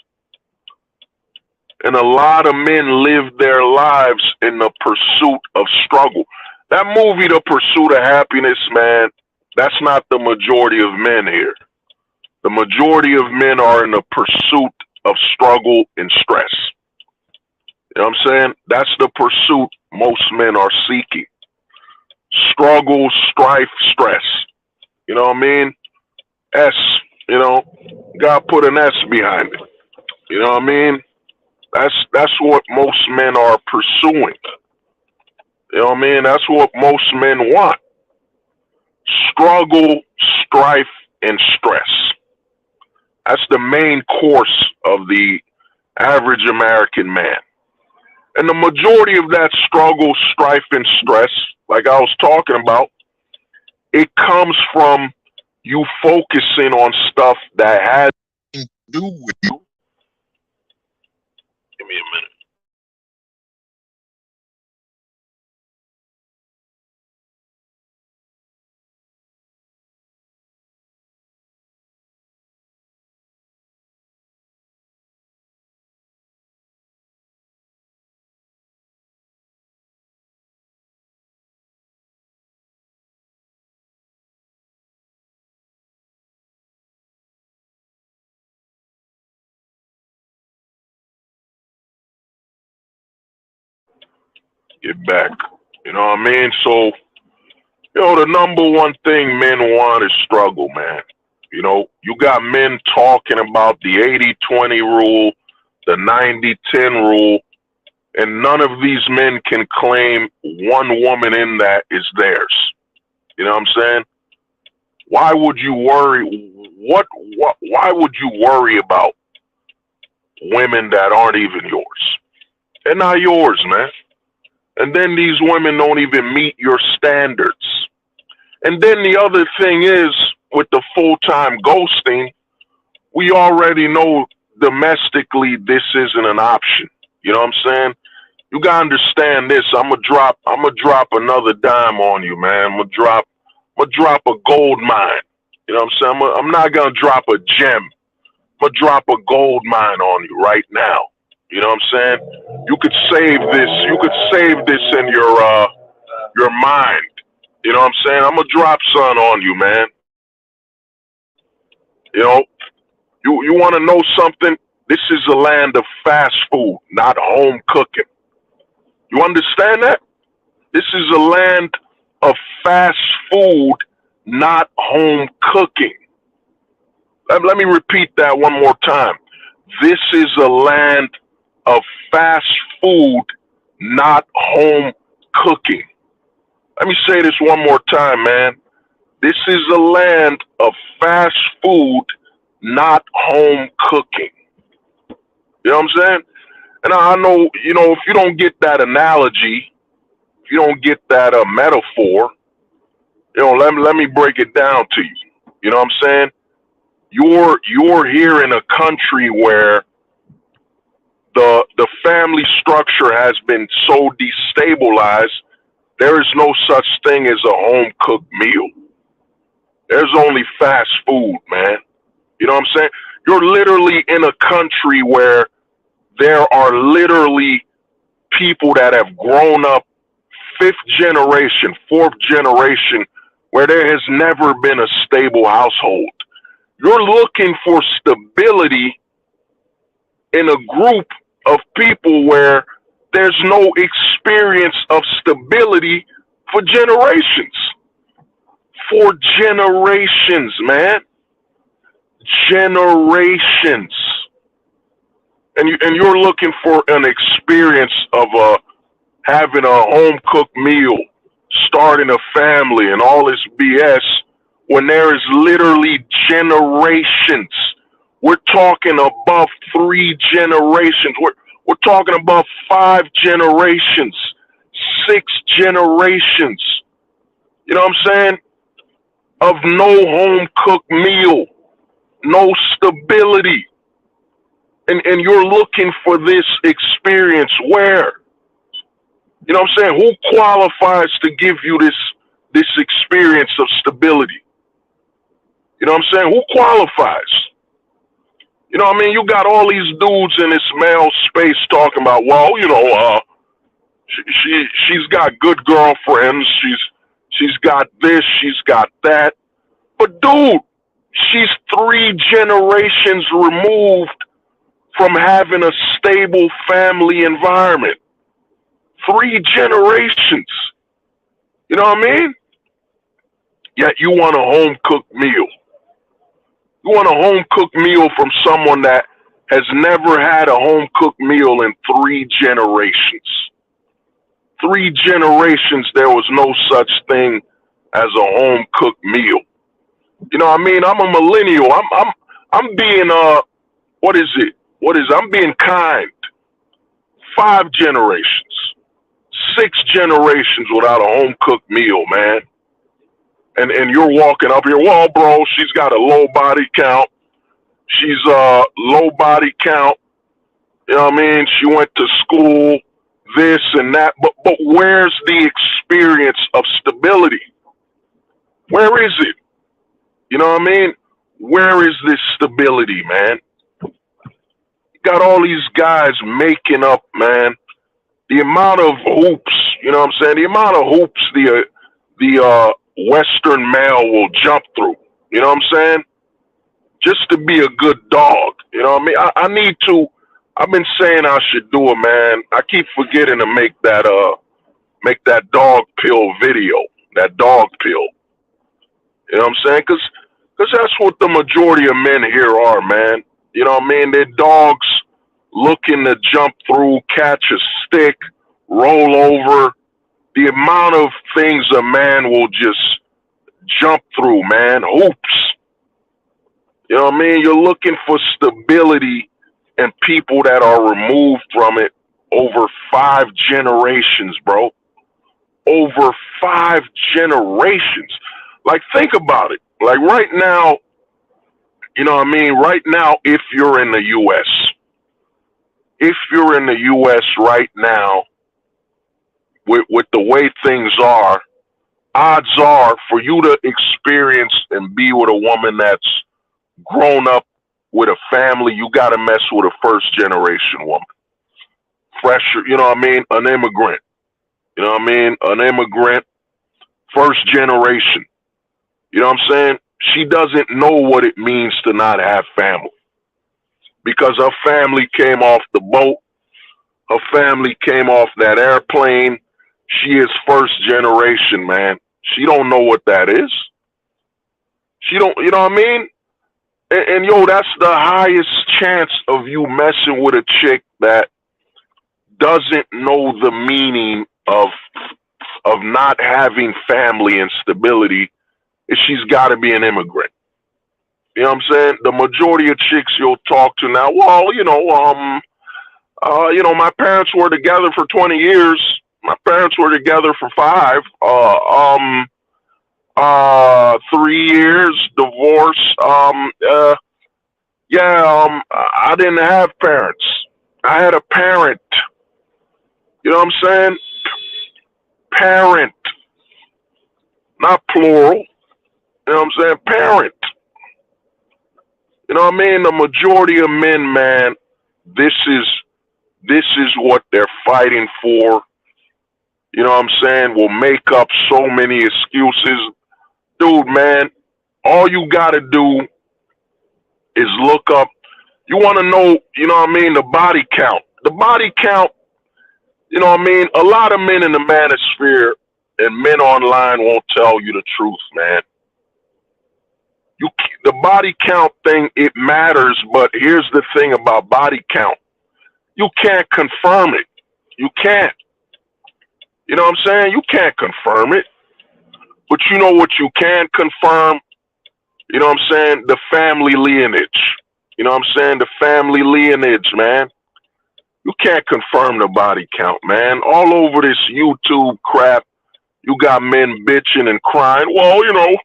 And a lot of men live their lives in the pursuit of struggle. That movie, The Pursuit of Happiness, man, that's not the majority of men here. The majority of men are in the pursuit of struggle and stress. You know what I'm saying? That's the pursuit most men are seeking. Struggle, strife, stress. You know what I mean? S, God put an S behind it. You know what I mean? That's what most men are pursuing. You know what I mean? That's what most men want. Struggle, strife, and stress. That's the main course of the average American man. And the majority of that struggle, strife, and stress, like I was talking about, it comes from you focusing on stuff that has nothing to do with you. Give me a minute. Get back. You know what I mean? So, the number one thing men want is struggle, man. You got men talking about the 80-20 rule, the 90-10 rule, and none of these men can claim one woman in that is theirs. You know what I'm saying? Why would you worry? Why would you worry about women that aren't even yours? They're not yours, man. And then these women don't even meet your standards. And then the other thing is, with the full-time ghosting, we already know domestically this isn't an option. You know what I'm saying? You gotta understand this. I'm gonna drop another dime on you, man. I'm gonna drop a gold mine. You know what I'm saying? I'm not gonna drop a gem. I'm gonna drop a gold mine on you right now. You know what I'm saying? You could save this. You could save this in your mind. You know what I'm saying? I'm gonna drop some on you, man. You want to know something? This is a land of fast food, not home cooking. You understand that? This is a land of fast food, not home cooking. Let me repeat that one more time. This is a land of fast food, not home cooking. Let me say this one more time, man. This is a land of fast food, not home cooking. You know what I'm saying? And I know, if you don't get that analogy, if you don't get that metaphor, let me break it down to you. You know what I'm saying? You're here in a country where the family structure has been so destabilized, there is no such thing as a home cooked meal. There's only fast food, man. You know what I'm saying? You're literally in a country where there are literally people that have grown up fifth generation, fourth generation, where there has never been a stable household. You're looking for stability in a group of people where there's no experience of stability for generations. for generations, man. Generations. And you're looking for an experience of having a home cooked meal, starting a family, and all this BS when there is literally generations. We're talking above 3 generations. We're talking above 5 generations, 6 generations. You know what I'm saying? Of no home cooked meal, no stability. And you're looking for this experience where? You know what I'm saying? Who qualifies to give you this experience of stability? You know what I'm saying? Who qualifies? You know what I mean? You got all these dudes in this male space talking about, well, you know, she's got good girlfriends, she's got this, she's got that. But dude, she's 3 generations removed from having a stable family environment. 3 generations. You know what I mean? Yet you want a home cooked meal. You want a home cooked meal from someone that has never had a home cooked meal in 3 generations. 3 generations, there was no such thing as a home cooked meal. You know what I mean? I'm a millennial. I'm being I'm being kind. 5 generations, 6 generations without a home cooked meal, man. And you're walking up here, well, bro, she's got a low body count. She's low body count. You know what I mean? She went to school, this and that. But where's the experience of stability? Where is it? You know what I mean? Where is this stability, man? You got all these guys making up, man. The amount of hoops, you know what I'm saying? The amount of hoops the Western male will jump through. You know what I'm saying? Just to be a good dog. You know what I mean? I've been saying I should do it, man. I keep forgetting to make that dog pill video, that dog pill. You know what I'm saying? Because that's what the majority of men here are, man. You know what I mean? They're dogs looking to jump through, catch a stick, roll over. The amount of things a man will just jump through, man. Hoops. You know what I mean? You're looking for stability and people that are removed from it over 5 generations, bro. Over 5 generations. Like, think about it. Like, right now, you know what I mean? Right now, if you're in the U.S., right now, with the way things are, odds are for you to experience and be with a woman that's grown up with a family, you got to mess with a first generation woman. Fresher, you know what I mean? An immigrant. You know what I mean? An immigrant, first generation. You know what I'm saying? She doesn't know what it means to not have family. Because her family came off the boat. Her family came off that airplane. She is first generation, man. She don't know what that is. She don't, you know what I mean? And yo, that's the highest chance of you messing with a chick that doesn't know the meaning of not having family and stability. Is she's got to be an immigrant. You know what I'm saying? The majority of chicks you'll talk to now, well, you know, my parents were together for 20 years. My parents were together for 5. 3 years, divorce. I didn't have parents. I had a parent. You know what I'm saying? Parent. Not plural. You know what I'm saying? Parent. You know what I mean? The majority of men, man, this is what they're fighting for. You know what I'm saying? Will make up so many excuses. Dude, man, all you gotta do is look up. You want to know, you know what I mean, the body count. The body count, you know what I mean? A lot of men in the manosphere and men online won't tell you the truth, man. The body count thing, it matters, but here's the thing about body count. You can't confirm it. You can't. You know what I'm saying? You can't confirm it. But you know what you can confirm? You know what I'm saying? The family lineage. You know what I'm saying? The family lineage, man. You can't confirm the body count, man. All over this YouTube crap, you got men bitching and crying. Well, you know,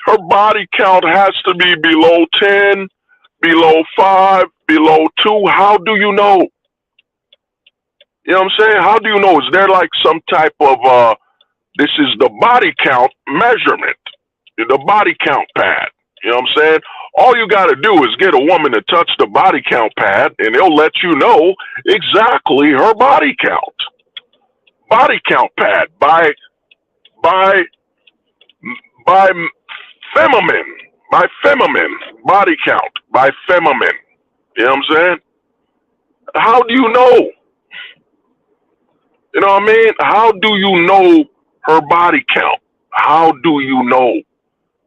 her body count has to be below 10, below 5, below 2. How do you know? You know what I'm saying? How do you know? Is there like some type of, this is the body count measurement, the body count pad? You know what I'm saying? All you got to do is get a woman to touch the body count pad, and they'll let you know exactly her body count. Body count pad by feminine body count by feminine. You know what I'm saying? How do you know? You know what I mean? How do you know her body count? How do you know?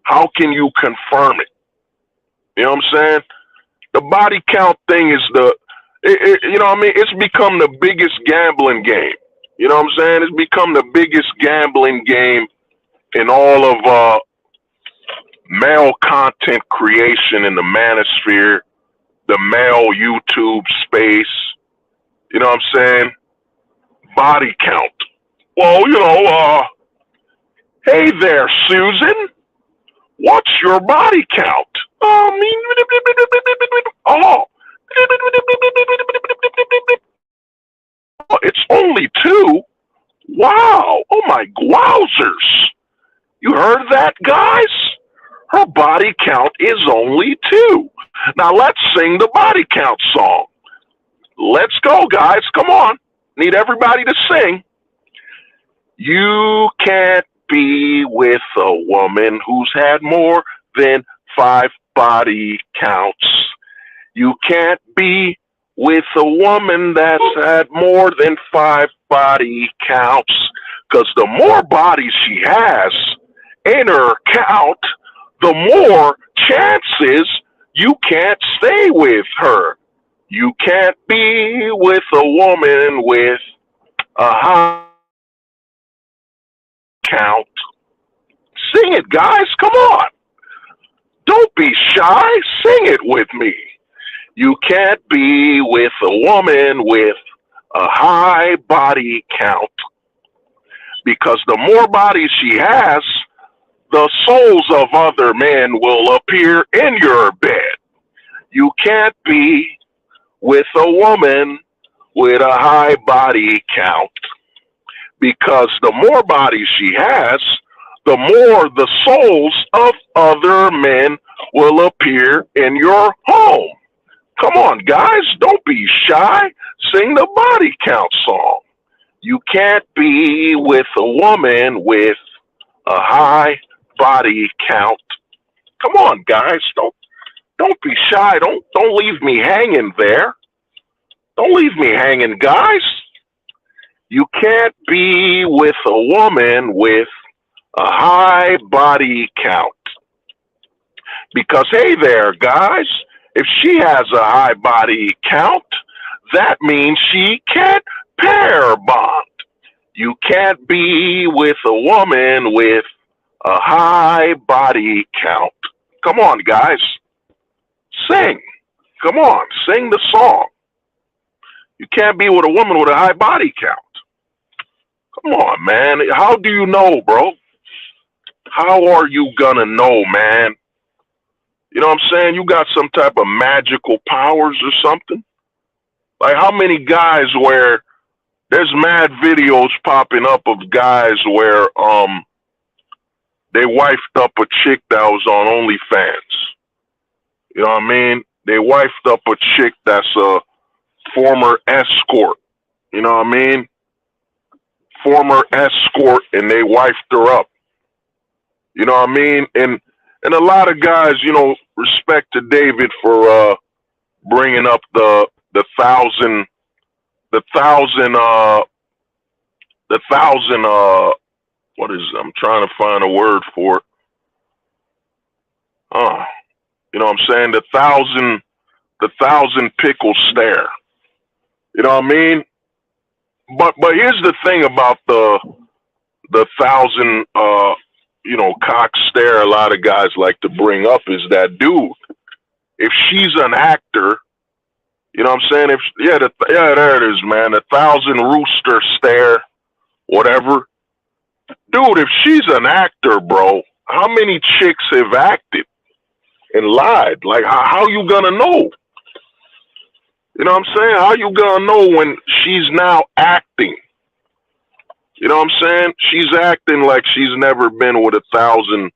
How can you confirm it? You know what I'm saying? The body count thing is you know what I mean? It's become the biggest gambling game. You know what I'm saying? It's become the biggest gambling game in all of male content creation in the manosphere, the male YouTube space. You know what I'm saying? Body count. Well, you know, hey there, Susan. What's your body count? Oh, it's only 2. Wow. Oh my wowzers. You heard that, guys? Her body count is only 2. Now let's sing the body count song. Let's go, guys. Come on. Need everybody to sing. You can't be with a woman who's had more than 5 body counts. You can't be with a woman that's had more than 5 body counts. Because the more bodies she has in her count, the more chances you can't stay with her. You can't be with a woman with a high count. Sing it, guys. Come on. Don't be shy. Sing it with me. You can't be with a woman with a high body count. Because the more bodies she has, the souls of other men will appear in your bed. You can't be with a woman with a high body count. Because the more bodies she has, the more the souls of other men will appear in your home. Come on, guys, don't be shy. Sing the body count song. You can't be with a woman with a high body count. Come on, guys, don't be shy. Don't leave me hanging there. Don't leave me hanging, guys. You can't be with a woman with a high body count. Because, hey there, guys, if she has a high body count, that means she can't pair bond. You can't be with a woman with a high body count. Come on, guys. Sing. Come on, sing the song. You can't be with a woman with a high body count. Come on, man. How do you know, bro? How are you gonna know, man? You know what I'm saying? You got some type of magical powers or something? Like how many guys where there's mad videos popping up of guys where they wifed up a chick that was on OnlyFans. You know what I mean? They wifed up a chick that's a former escort. You know what I mean? Former escort, and they wifed her up. You know what I mean? And a lot of guys, you know, respect to David for bringing up the thousand what is it? I'm trying to find a word for it. Uh, you know what I'm saying? The thousand pickle stare. You know what I mean? But here's the thing about the thousand cock stare a lot of guys like to bring up is that, dude, if she's an actor, you know what I'm saying? If yeah, there it is, man. A thousand rooster stare, whatever. Dude, if she's an actor, bro, how many chicks have acted and lied? Like, how you gonna know? You know what I'm saying? How you gonna know when she's now acting? You know what I'm saying? She's acting like she's never been with a thousand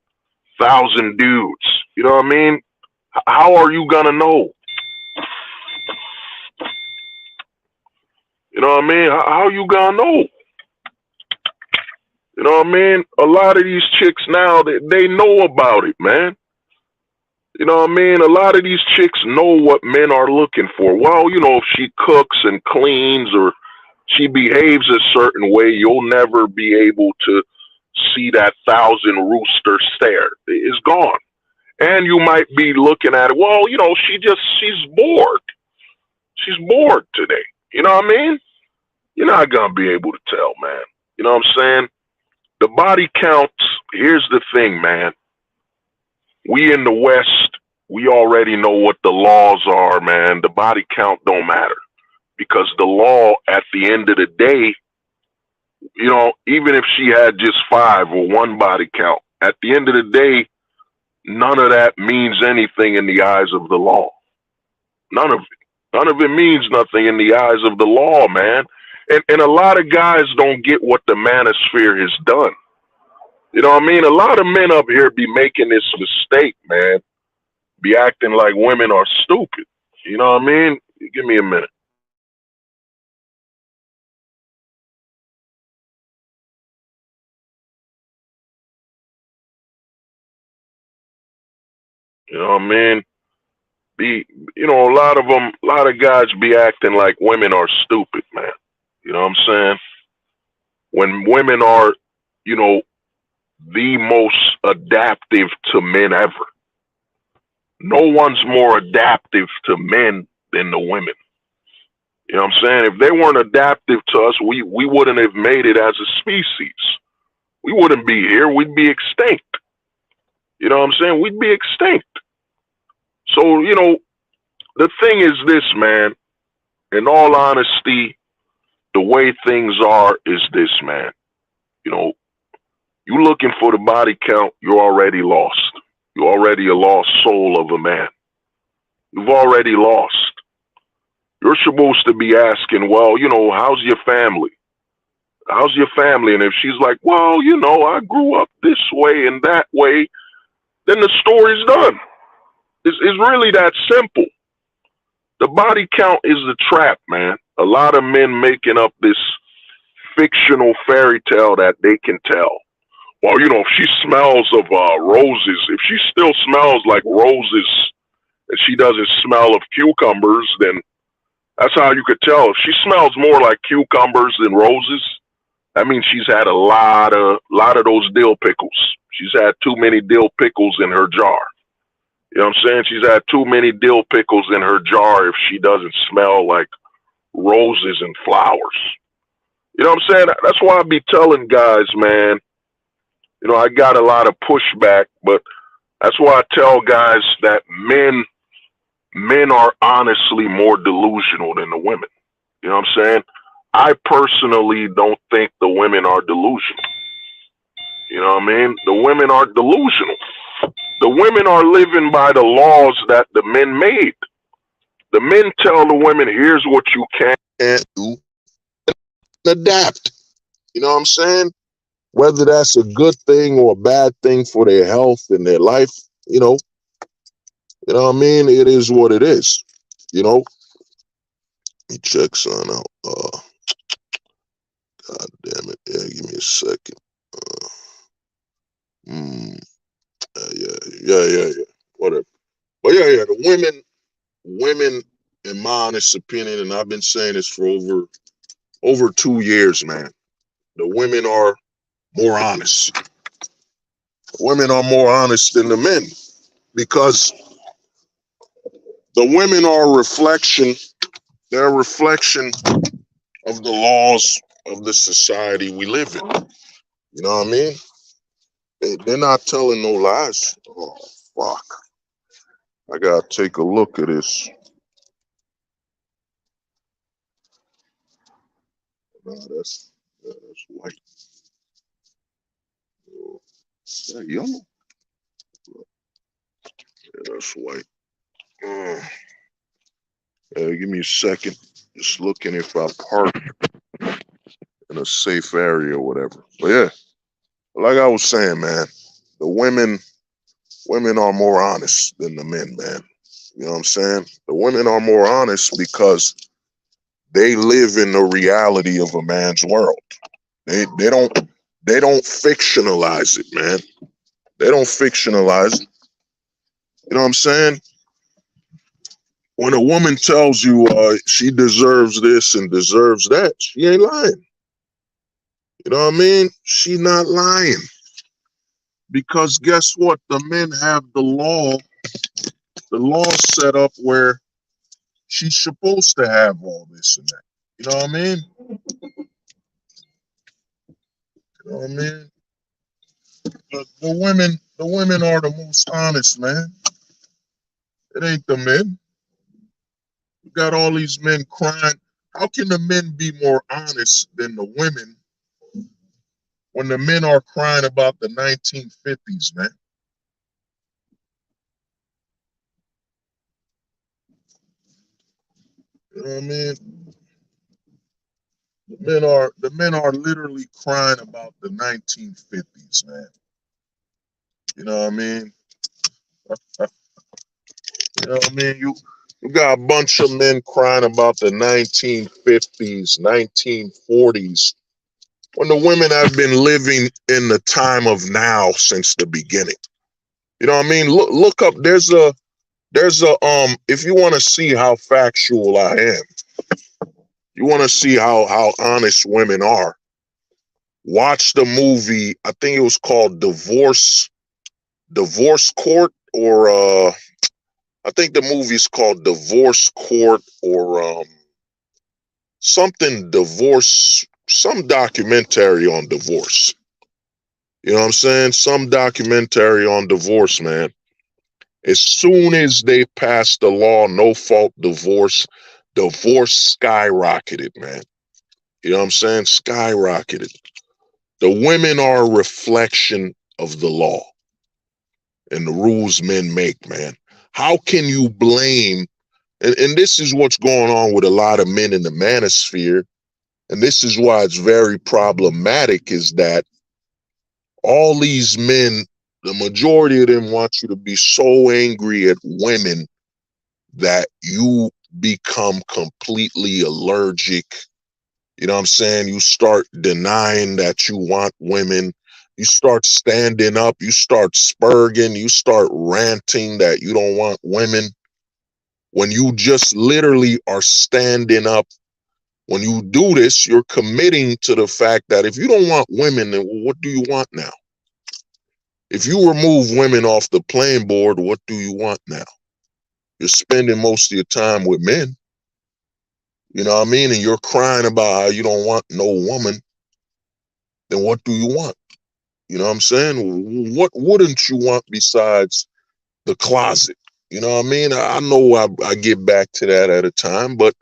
dudes. You know what I mean? How are you gonna know? You know what I mean? How you gonna know? You know what I mean? A lot of these chicks now, they know about it, man. You know what I mean? A lot of these chicks know what men are looking for. Well, if she cooks and cleans or she behaves a certain way, you'll never be able to see that thousand rooster stare. It's gone. And you might be looking at it, well, she's bored. She's bored today. You know what I mean? You're not going to be able to tell, man. You know what I'm saying? The body counts. Here's the thing, man. We in the West, we already know what the laws are, man. The body count don't matter because the law at the end of the day, even if she had just 5 or 1 body count, at the end of the day, none of that means anything in the eyes of the law. None of it. None of it means nothing in the eyes of the law, man. And a lot of guys don't get what the manosphere has done. You know what I mean? A lot of men up here be making this mistake, man. Be acting like women are stupid. You know what I mean? Give me a minute. You know what I mean? A lot of them, a lot of guys be acting like women are stupid, man. You know what I'm saying? When women are, you know, the most adaptive to men ever. No one's more adaptive to men than the women. You know what I'm saying? If they weren't adaptive to us, we wouldn't have made it as a species. We wouldn't be here. We'd be extinct. You know what I'm saying? We'd be extinct. So, the thing is this, man. In all honesty, the way things are is this, man. You know, you looking for the body count, you're already lost. You're already a lost soul of a man. You've already lost. You're supposed to be asking, well, how's your family? How's your family? And if she's like, well, I grew up this way and that way, then the story's done. It's really that simple. The body count is the trap, man. A lot of men making up this fictional fairy tale that they can tell. Well, if she smells of roses, if she still smells like roses and she doesn't smell of cucumbers, then that's how you could tell. If she smells more like cucumbers than roses, that means she's had a lot of those dill pickles. She's had too many dill pickles in her jar. You know what I'm saying? She's had too many dill pickles in her jar if she doesn't smell like roses and flowers. You know what I'm saying? That's why I be telling guys, man, I got a lot of pushback, but that's why I tell guys that men are honestly more delusional than the women. You know what I'm saying? I personally don't think the women are delusional. You know what I mean? The women are delusional. The women are living by the laws that the men made. The men tell the women, here's what you can't do. Adapt. You know what I'm saying? Whether that's a good thing or a bad thing for their health and their life, you know what I mean? It is what it is. Let me check something out. God damn it. Yeah, give me a second. Yeah. Whatever. But yeah. The women, in my honest opinion, and I've been saying this for over 2 years, man. The women are more honest. Women are more honest than the men. because the women are a reflection. They're a reflection of the laws of the society we live in. You know what I mean? They're not telling no lies. Oh, fuck. I gotta take a look at this. No, that's white. Oh, is that yellow? Yeah, that's white. Give me a second. Just looking if I park in a safe area or whatever. But yeah, like I was saying, man, the women are more honest than the men, man. You know what I'm saying? The women are more honest because they live in the reality of a man's world. They don't fictionalize it, man. They don't fictionalize it. You know what I'm saying? When a woman tells you she deserves this and deserves that, she ain't lying. You know what I mean? She not lying. Because guess what? The men have the law set up where she's supposed to have all this and that. You know what I mean? You know what I mean? The women are the most honest, man. It ain't the men. You got all these men crying. How can the men be more honest than the women when the men are crying about the 1950s, man? You know what I mean? The men are literally crying about the 1950s, man. You know what I mean? You know what I mean? You got a bunch of men crying about the 1950s, 1940s, when the women have been living in the time of now since the beginning. You know what I mean? Look up. There's a if you want to see how factual I am, you want to see how honest women are. Watch the movie. I think it was called Divorce Court, or I think the movie's called Divorce Court, or something divorce, some documentary on divorce. You know what I'm saying? Some documentary on divorce, man. As soon as they passed the law, no fault divorce skyrocketed, man. You know what I'm saying? Skyrocketed. The women are a reflection of the law and the rules men make, man. How can you blame? And this is what's going on with a lot of men in the manosphere. And this is why it's very problematic, is that all these men, the majority of them want you to be so angry at women that you become completely allergic. You know what I'm saying? You start denying that you want women. You start standing up. You start spurging. You start ranting that you don't want women. When you just literally are standing up. When you do this, you're committing to the fact that if you don't want women, then what do you want now? If you remove women off the playing board, what do you want now? You're spending most of your time with men. You know what I mean? And you're crying about how you don't want no woman. Then what do you want? You know what I'm saying? What wouldn't you want besides the closet? You know what I mean? I know I get back to that at a time, but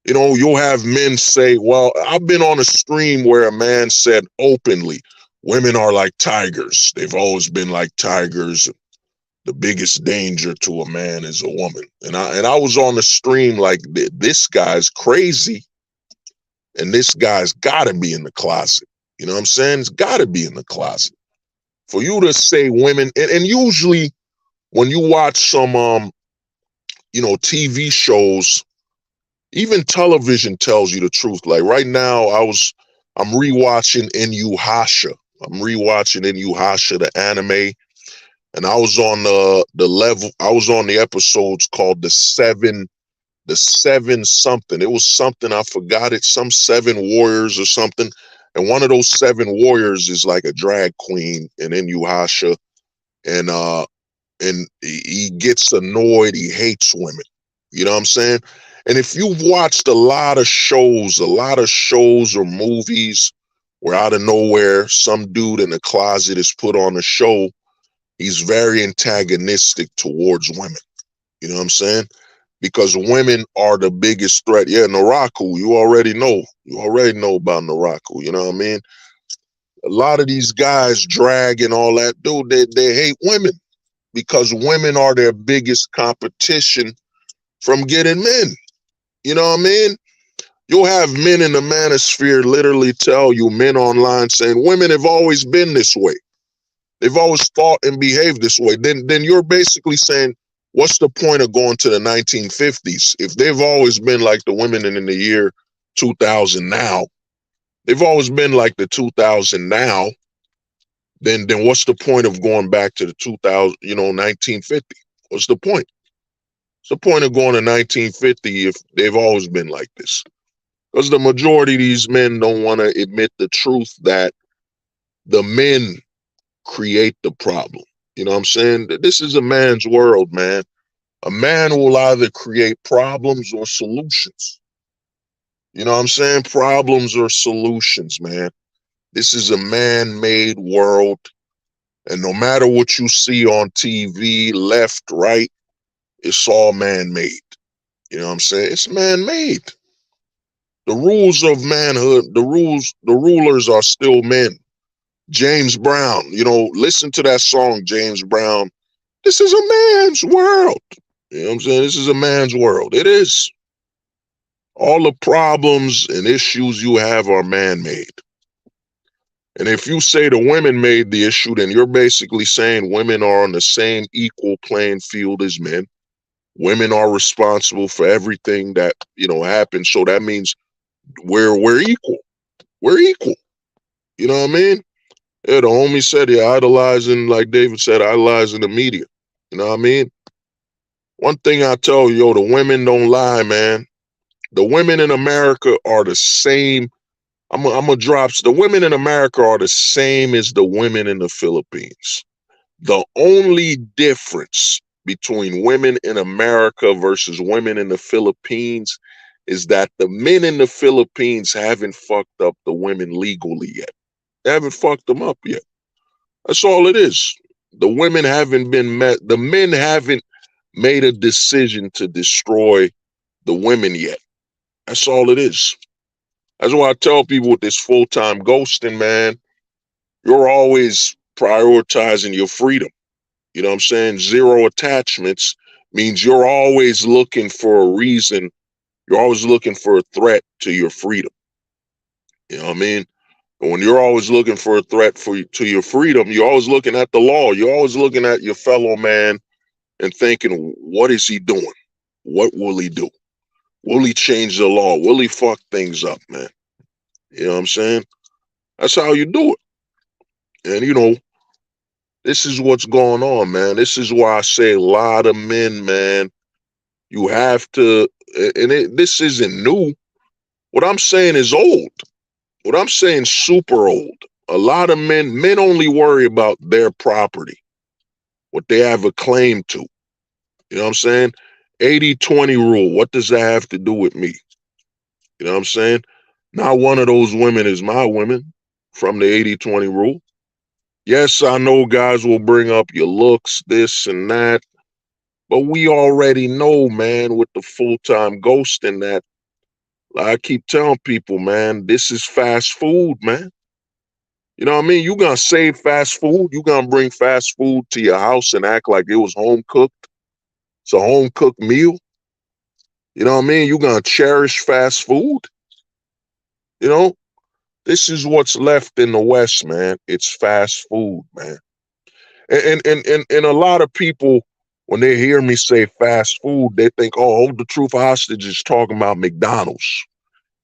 you know, you'll have men say, well, I've been on a stream where a man said openly, women are like tigers. They've always been like tigers. The biggest danger to a man is a woman. And I was on the stream like, this guy's crazy. And this guy's got to be in the closet. You know what I'm saying? It's got to be in the closet. For you to say women, and usually when you watch some, TV shows, even television tells you the truth. Like right now, I'm rewatching Inuyasha. I'm rewatching Inuyasha, the anime. And I was on the episodes called the seven something. It was something, I forgot it, some 7 warriors or something. And one of those 7 warriors is like a drag queen in Inuyasha. And and he gets annoyed. He hates women. You know what I'm saying? And if you've watched a lot of shows or movies where out of nowhere some dude in a closet is put on a show, he's very antagonistic towards women. You know what I'm saying? Because women are the biggest threat. Yeah, Naraku, you already know. You already know about Naraku. You know what I mean? A lot of these guys drag and all that, dude, they hate women because women are their biggest competition from getting men. You know what I mean? You'll have men in the manosphere literally tell you, men online saying, women have always been this way. They've always thought and behaved this way. Then you're basically saying, what's the point of going to the 1950s? If they've always been like the women in the year 2000 now, they've always been like the 2000 now, then what's the point of going back to the 2000, 1950? What's the point? What's the point of going to 1950 if they've always been like this? Because the majority of these men don't want to admit the truth that the men create the problem. You know what I'm saying? This is a man's world, man. A man will either create problems or solutions. You know what I'm saying? Problems or solutions, man. This is a man-made world. And no matter what you see on TV, left, right, it's all man-made. You know what I'm saying? It's man-made. The rules of manhood, the rulers are still men. James Brown, listen to that song, James Brown. This is a man's world. You know what I'm saying? This is a man's world. It is. All the problems and issues you have are man-made. And if you say the women made the issue, then you're basically saying women are on the same equal playing field as men. Women are responsible for everything that, happens. So that means we're equal. We're equal. You know what I mean? Yeah, the homie said he idolizing, like David said, idolizing the media. You know what I mean? One thing I tell you, the women don't lie, man. The women in America are the same. I'm gonna drop. The women in America are the same as the women in the Philippines. The only difference between women in America versus women in the Philippines is that the men in the Philippines haven't fucked up the women legally yet. They haven't fucked them up yet. That's all it is. The women haven't been met. The men haven't made a decision to destroy the women yet. That's all it is. That's why I tell people with this full-time ghosting, man, you're always prioritizing your freedom. You know what I'm saying? Zero attachments means you're always looking for a reason. You're always looking for a threat to your freedom. You know what I mean? And when you're always looking for a threat to your freedom, you're always looking at the law. You're always looking at your fellow man and thinking, what is he doing? What will he do? Will he change the law? Will he fuck things up, man? You know what I'm saying? That's how you do it. And, this is what's going on, man. This is why I say a lot of men, man, you have to, and this isn't new. What I'm saying is old. What I'm saying is super old. A lot of men only worry about their property, what they have a claim to. You know what I'm saying? 80-20 rule. What does that have to do with me? You know what I'm saying? Not one of those women is my women from the 80-20 rule. Yes, I know guys will bring up your looks, this and that, but we already know, man, with the full-time ghosting that, like I keep telling people, man, this is fast food, man. You know what I mean? You gonna save fast food. You gonna bring fast food to your house and act like it was home cooked. It's a home cooked meal. You know what I mean? You gonna cherish fast food. This is what's left in the West, man. It's fast food, man. And a lot of people, when they hear me say fast food, they think, oh, Hold the Truth Hostage is talking about McDonald's.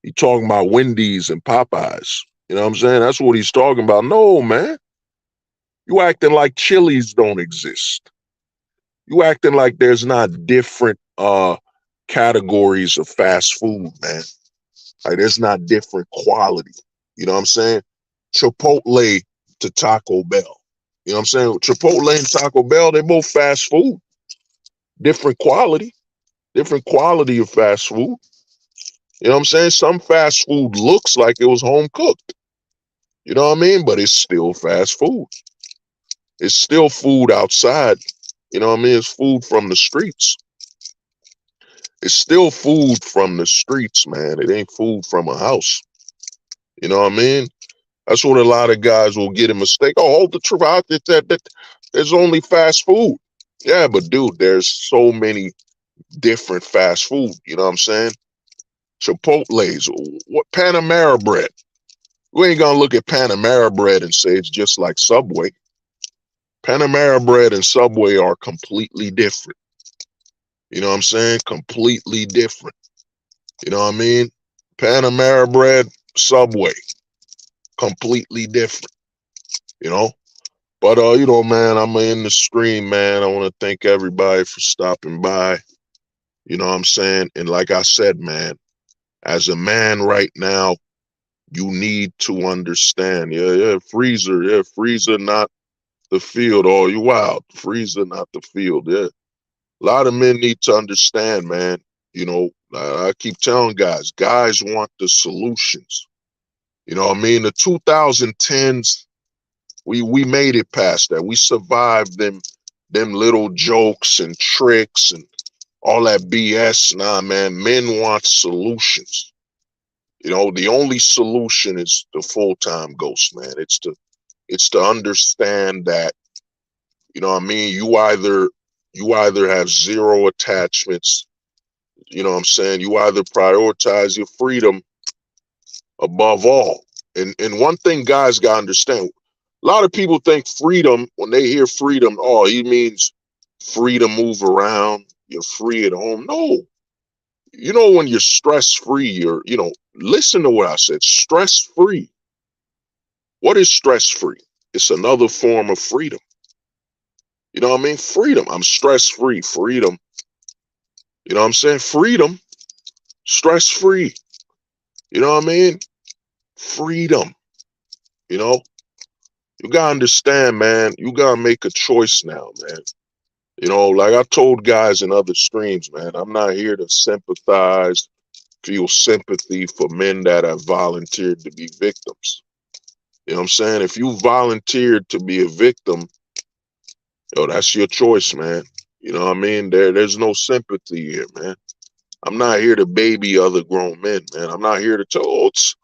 He's talking about Wendy's and Popeyes. You know what I'm saying? That's what he's talking about. No, man. You acting like Chili's don't exist. You acting like there's not different categories of fast food, man. Like there's not different quality. You know what I'm saying? Chipotle to Taco Bell. You know what I'm saying? Chipotle and Taco Bell, they're both fast food. Different quality of fast food. You know what I'm saying? Some fast food looks like it was home cooked. You know what I mean? But it's still fast food. It's still food outside. You know what I mean? It's food from the streets. It's still food from the streets, man. It ain't food from a house. You know what I mean? That's what a lot of guys will get a mistake. Oh, hold the truth out that there's only fast food. Yeah, but dude, there's so many different fast food. You know what I'm saying? Chipotle's, what Panamera bread? We ain't gonna look at Panamera bread and say it's just like Subway. Panamera bread and Subway are completely different. You know what I'm saying? Completely different. You know what I mean? Panamera bread, Subway, completely different. You know? But you know, man, I'm in the stream, man. I want to thank everybody for stopping by. You know what I'm saying? And like I said, man, as a man right now, you need to understand. Freezer, not the field. Oh, you wild. Freezer, not the field. Yeah. A lot of men need to understand, man. You know, I keep telling guys want the solutions. You know what I mean? The 2010s, we made it past that. We survived them little jokes and tricks and all that BS. Nah, man, men want solutions. You know, the only solution is the full-time ghost, man. It's to understand that, you know what I mean, you either have zero attachments, you know what I'm saying? You either prioritize your freedom above all. And one thing guys gotta understand, a lot of people think freedom, when they hear freedom, oh, he means free to move around, you're free at home. No. You know, when you're stress-free, you know, listen to what I said, stress-free. What is stress-free? It's another form of freedom. You know what I mean? Freedom. I'm stress-free. Freedom. You know what I'm saying? Freedom. Stress-free. You know what I mean? Freedom. You know? You gotta understand, man. You gotta make a choice now, man. You know, like I told guys in other streams, man, I'm not here to sympathize, feel sympathy for men that have volunteered to be victims. You know what I'm saying? If you volunteered to be a victim, yo, that's your choice, man. You know what I mean? There's no sympathy here, man. I'm not here to baby other grown men, man. I'm not here to tell, oh, it's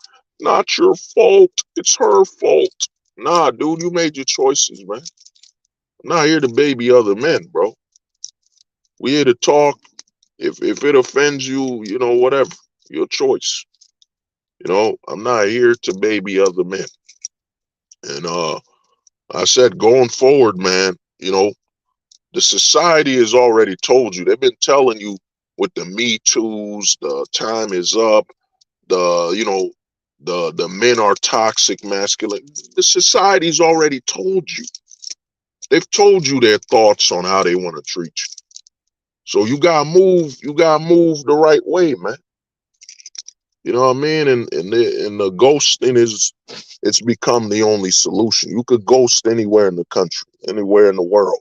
not your fault. It's her fault. Nah, dude, you made your choices, man. I'm not here to baby other men, bro. We here to talk. If it offends you, you know, whatever. Your choice. You know, I'm not here to baby other men. And I said going forward, man, you know, the society has already told you. They've been telling you with the Me Too's, the time is up, you know, the men are toxic masculine. The society's already told you. They've told you their thoughts on how they want to treat you. So you gotta move the right way, man. You know what I mean? And the ghosting it's become the only solution. You could ghost anywhere in the country, anywhere in the world.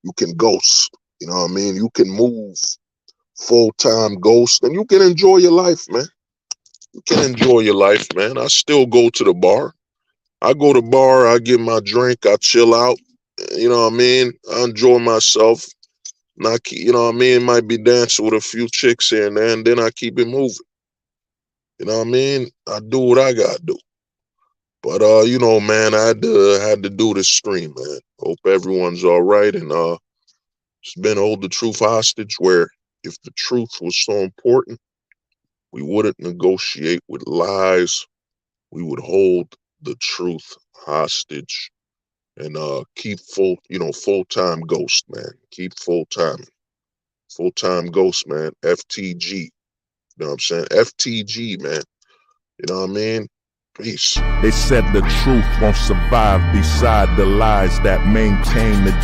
You can ghost. You know what I mean? You can move full-time ghost and you can enjoy your life, man. You can enjoy your life, man. I still go to the bar. I go to the bar, I get my drink, I chill out. You know what I mean? I enjoy myself. Not, you know what I mean? Might be dancing with a few chicks here and there, and then I keep it moving. You know what I mean? I do what I gotta do. But you know, man, I had to do this stream, man. Hope everyone's all right. And it's been Hold the Truth hostage, where if the truth was so important, we wouldn't negotiate with lies. We would hold the truth hostage and keep full-time ghost, man. Keep full-time ghost, man. FTG. You know what I'm saying? FTG, man. You know what I mean? Peace. They said the truth won't survive beside the lies that maintain the